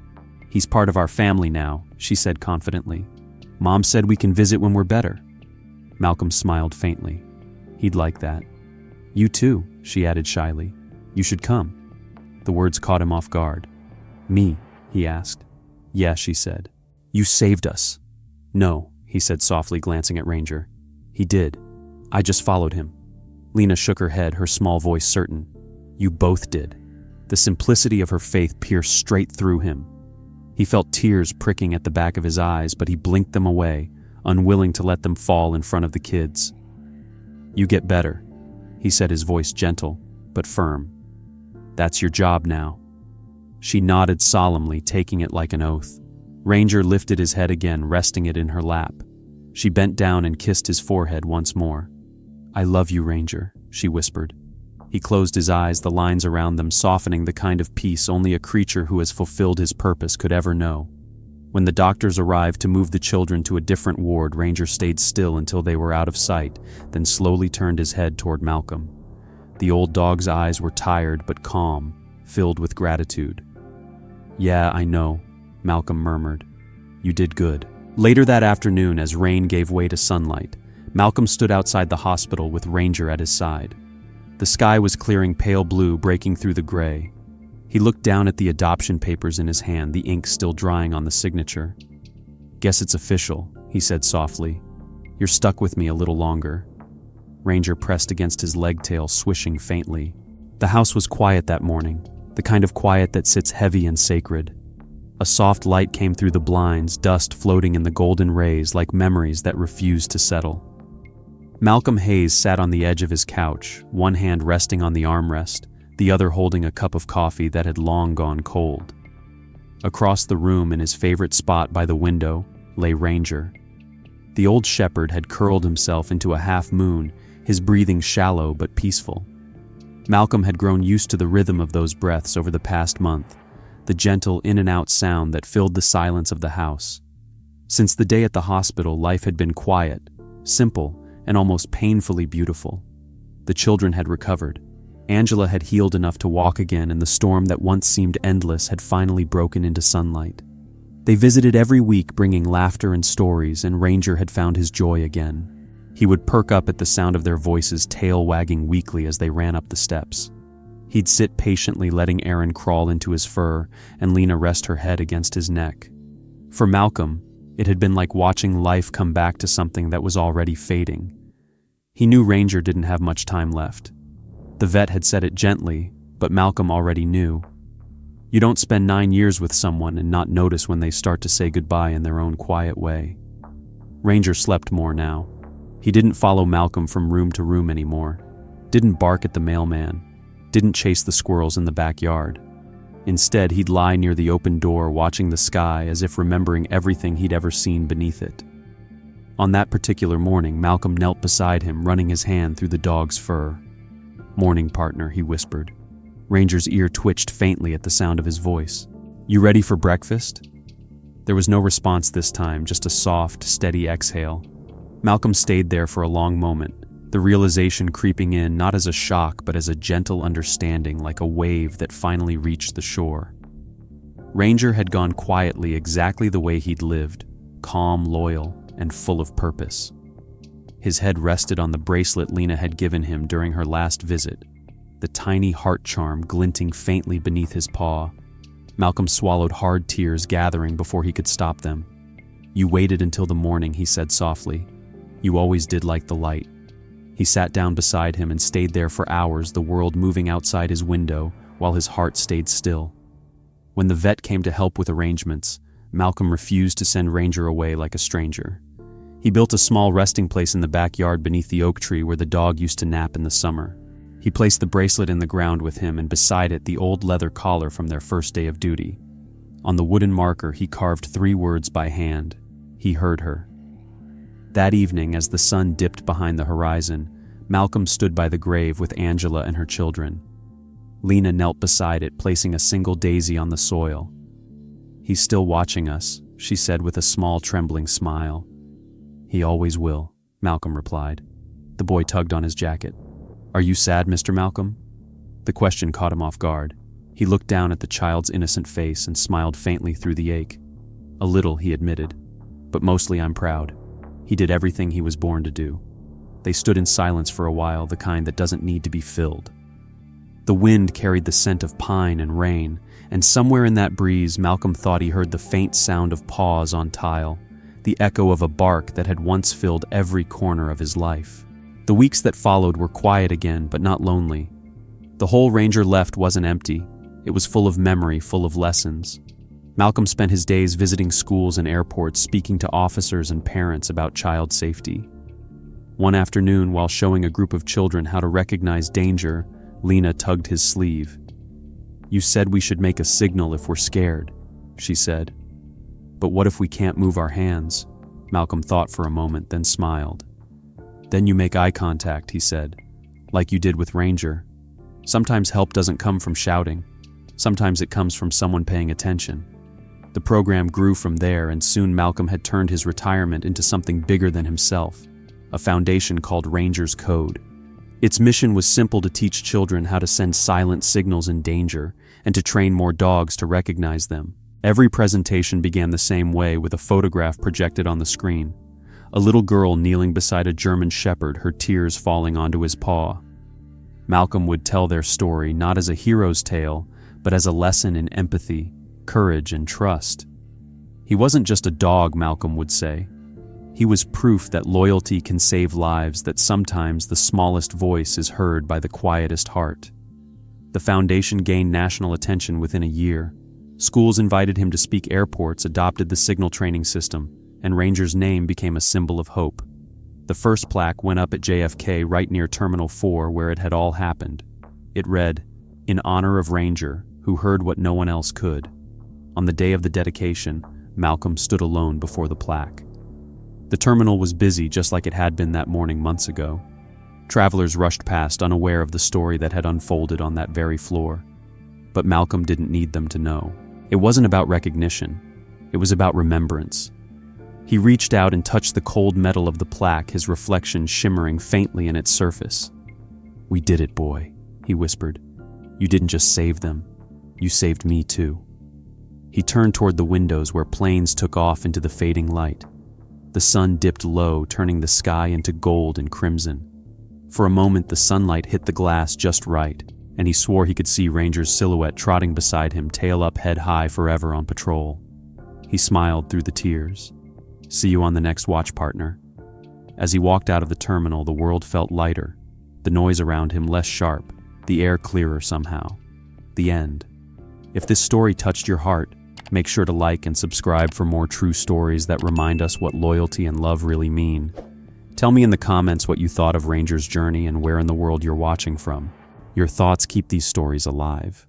"He's part of our family now," she said confidently. "Mom said we can visit when we're better." Malcolm smiled faintly. He'd like that. "You too," she added shyly. "You should come." The words caught him off guard. "Me?" he asked. "Yeah," she said. "You saved us." "No," he said softly, glancing at Ranger. "He did. I just followed him." Lena shook her head, her small voice certain. "You both did." The simplicity of her faith pierced straight through him. He felt tears pricking at the back of his eyes, but he blinked them away, unwilling to let them fall in front of the kids. "You get better," he said, his voice gentle but firm. "That's your job now." She nodded solemnly, taking it like an oath. Ranger lifted his head again, resting it in her lap. She bent down and kissed his forehead once more. "I love you, Ranger," she whispered. He closed his eyes, the lines around them softening, the kind of peace only a creature who has fulfilled his purpose could ever know. When the doctors arrived to move the children to a different ward, Ranger stayed still until they were out of sight, then slowly turned his head toward Malcolm. The old dog's eyes were tired but calm, filled with gratitude. "Yeah, I know," Malcolm murmured. "You did good." Later that afternoon, as rain gave way to sunlight, Malcolm stood outside the hospital with Ranger at his side. The sky was clearing pale blue, breaking through the gray. He looked down at the adoption papers in his hand, the ink still drying on the signature. "Guess it's official," he said softly. "You're stuck with me a little longer." Ranger pressed against his leg tail, swishing faintly. The house was quiet that morning, the kind of quiet that sits heavy and sacred. A soft light came through the blinds, dust floating in the golden rays like memories that refused to settle. Malcolm Hayes sat on the edge of his couch, one hand resting on the armrest, the other holding a cup of coffee that had long gone cold. Across the room, in his favorite spot by the window, lay Ranger. The old shepherd had curled himself into a half moon, his breathing shallow but peaceful. Malcolm had grown used to the rhythm of those breaths over the past month, the gentle in and out sound that filled the silence of the house. Since the day at the hospital, life had been quiet, simple, and almost painfully beautiful. The children had recovered. Angela had healed enough to walk again, and the storm that once seemed endless had finally broken into sunlight. They visited every week, bringing laughter and stories, and Ranger had found his joy again. He would perk up at the sound of their voices, tail wagging weakly as they ran up the steps. He'd sit patiently, letting Aaron crawl into his fur and Lena rest her head against his neck. For Malcolm, it had been like watching life come back to something that was already fading. He knew Ranger didn't have much time left. The vet had said it gently, but Malcolm already knew. You don't spend 9 years with someone and not notice when they start to say goodbye in their own quiet way. Ranger slept more now. He didn't follow Malcolm from room to room anymore, didn't bark at the mailman, didn't chase the squirrels in the backyard. Instead, he'd lie near the open door, watching the sky as if remembering everything he'd ever seen beneath it. On that particular morning, Malcolm knelt beside him, running his hand through the dog's fur. "Morning, partner," he whispered. Ranger's ear twitched faintly at the sound of his voice. "You ready for breakfast?" There was no response this time, just a soft, steady exhale. Malcolm stayed there for a long moment, the realization creeping in not as a shock but as a gentle understanding, like a wave that finally reached the shore. Ranger had gone quietly, exactly the way he'd lived, calm, loyal, and full of purpose. His head rested on the bracelet Lena had given him during her last visit, the tiny heart charm glinting faintly beneath his paw. Malcolm swallowed hard tears gathering before he could stop them. "You waited until the morning," he said softly. "You always did like the light." He sat down beside him and stayed there for hours, the world moving outside his window while his heart stayed still. When the vet came to help with arrangements, Malcolm refused to send Ranger away like a stranger. He built a small resting place in the backyard beneath the oak tree where the dog used to nap in the summer. He placed the bracelet in the ground with him, and beside it the old leather collar from their first day of duty. On the wooden marker he carved 3 words by hand: "He heard her." That evening, as the sun dipped behind the horizon, Malcolm stood by the grave with Angela and her children. Lena knelt beside it, placing a single daisy on the soil. "He's still watching us," she said with a small, trembling smile. "He always will," Malcolm replied. The boy tugged on his jacket. "Are you sad, Mr. Malcolm?" The question caught him off guard. He looked down at the child's innocent face and smiled faintly through the ache. "A little," he admitted, "but mostly I'm proud. He did everything he was born to do." They stood in silence for a while, the kind that doesn't need to be filled. The wind carried the scent of pine and rain, and somewhere in that breeze Malcolm thought he heard the faint sound of paws on tile, the echo of a bark that had once filled every corner of his life. The weeks that followed were quiet again, but not lonely. The hole Ranger left wasn't empty. It was full of memory, full of lessons. Malcolm spent his days visiting schools and airports, speaking to officers and parents about child safety. One afternoon, while showing a group of children how to recognize danger, Lena tugged his sleeve. "You said we should make a signal if we're scared," she said. "But what if we can't move our hands?" Malcolm thought for a moment, then smiled. "Then you make eye contact," he said, "like you did with Ranger. Sometimes help doesn't come from shouting. Sometimes it comes from someone paying attention." The program grew from there, and soon Malcolm had turned his retirement into something bigger than himself, a foundation called Ranger's Code. Its mission was simple: to teach children how to send silent signals in danger and to train more dogs to recognize them. Every presentation began the same way, with a photograph projected on the screen. A little girl kneeling beside a German shepherd, her tears falling onto his paw. Malcolm would tell their story not as a hero's tale, but as a lesson in empathy, courage, and trust. He wasn't just a dog, Malcolm would say. He was proof that loyalty can save lives, that sometimes the smallest voice is heard by the quietest heart. The foundation gained national attention within a year. Schools invited him to speak, airports adopted the signal training system, and Ranger's name became a symbol of hope. The first plaque went up at JFK, right near Terminal 4, where it had all happened. It read, "In honor of Ranger, who heard what no one else could." On the day of the dedication, Malcolm stood alone before the plaque. The terminal was busy, just like it had been that morning months ago. Travelers rushed past, unaware of the story that had unfolded on that very floor. But Malcolm didn't need them to know. It wasn't about recognition. It was about remembrance. He reached out and touched the cold metal of the plaque, his reflection shimmering faintly in its surface. "We did it, boy," he whispered. "You didn't just save them. You saved me too." He turned toward the windows where planes took off into the fading light. The sun dipped low, turning the sky into gold and crimson. For a moment, the sunlight hit the glass just right, and he swore he could see Ranger's silhouette trotting beside him, tail up, head high, forever on patrol. He smiled through the tears. "See you on the next watch, partner." As he walked out of the terminal, the world felt lighter, the noise around him less sharp, the air clearer somehow. The end. If this story touched your heart, make sure to like and subscribe for more true stories that remind us what loyalty and love really mean. Tell me in the comments what you thought of Ranger's journey and where in the world you're watching from. Your thoughts keep these stories alive.